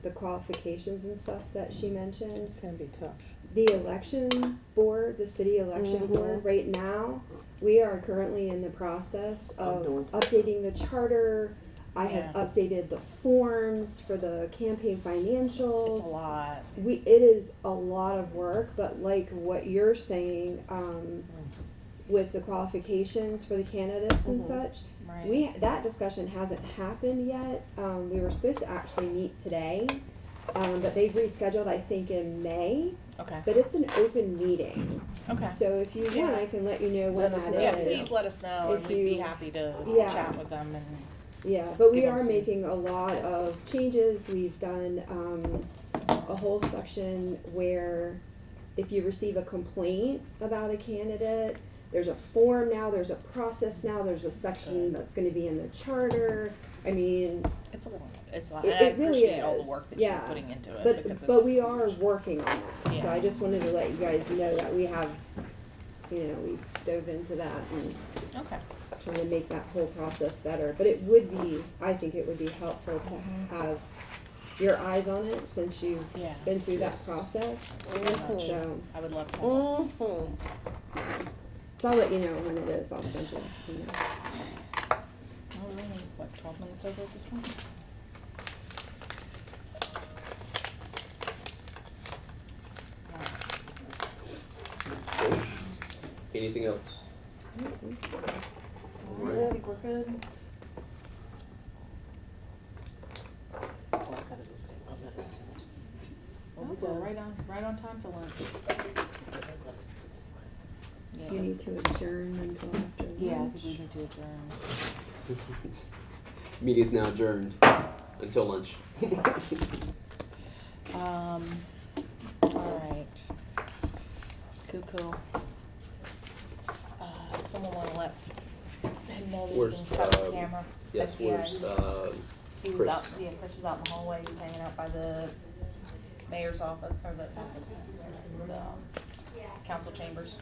the qualifications and stuff that she mentioned, It's gonna be tough. the election board, the city election board, right now, we are currently in the process of doing updating the charter. I have Yeah. updated the forms for the campaign financials. It's a lot. It is a lot of work, but like what you're saying, with the qualifications for the candidates and such, Right. that discussion hasn't happened yet. We were supposed to actually meet today, but they've rescheduled, I think, in May. Okay. But it's an open meeting, Okay. so if you want, I can let you know when Let us that know. Yeah, is. please let us know, and If we'd be you- happy to Yeah. chat with them and. Yeah, but we Give them are some- making a lot of changes. We've done a whole section where if you receive a complaint about a candidate, there's a form now, there's a process now, there's a section that's gonna be in the charter. I mean, It's a lot. It- I it really appreciate all is. the work that Yeah. you're putting into it. because but we it's- are working on that. So Yeah. I just wanted to let you guys know that we have, we dove into that and Okay. trying to make that whole process better. But it would be, I think it would be helpful to have your eyes on it since you've Yeah. been through that Yes. process. Mhm. So, I would love to. Mhm. so I'll let you know when it is. I'll send you. Oh, we're only, what, 12 minutes over at this point? Anything else? I think we're good. Well, we're right on time for lunch. Do you need to adjourn until after lunch? Yeah, I think we need to adjourn. Meeting's now adjourned until lunch. Alright. Cool. Someone wanna let him know that he Where's, can cut the camera? Yes, Yeah, where's, he was Chris? out, Chris was out in the hallway, he was hanging out by the mayor's office, or the council chambers.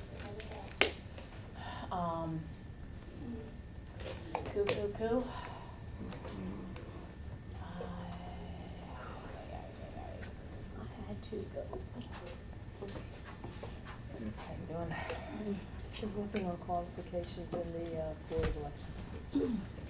Cool. to go. How you doing? There's nothing on qualifications in the Board of Elections.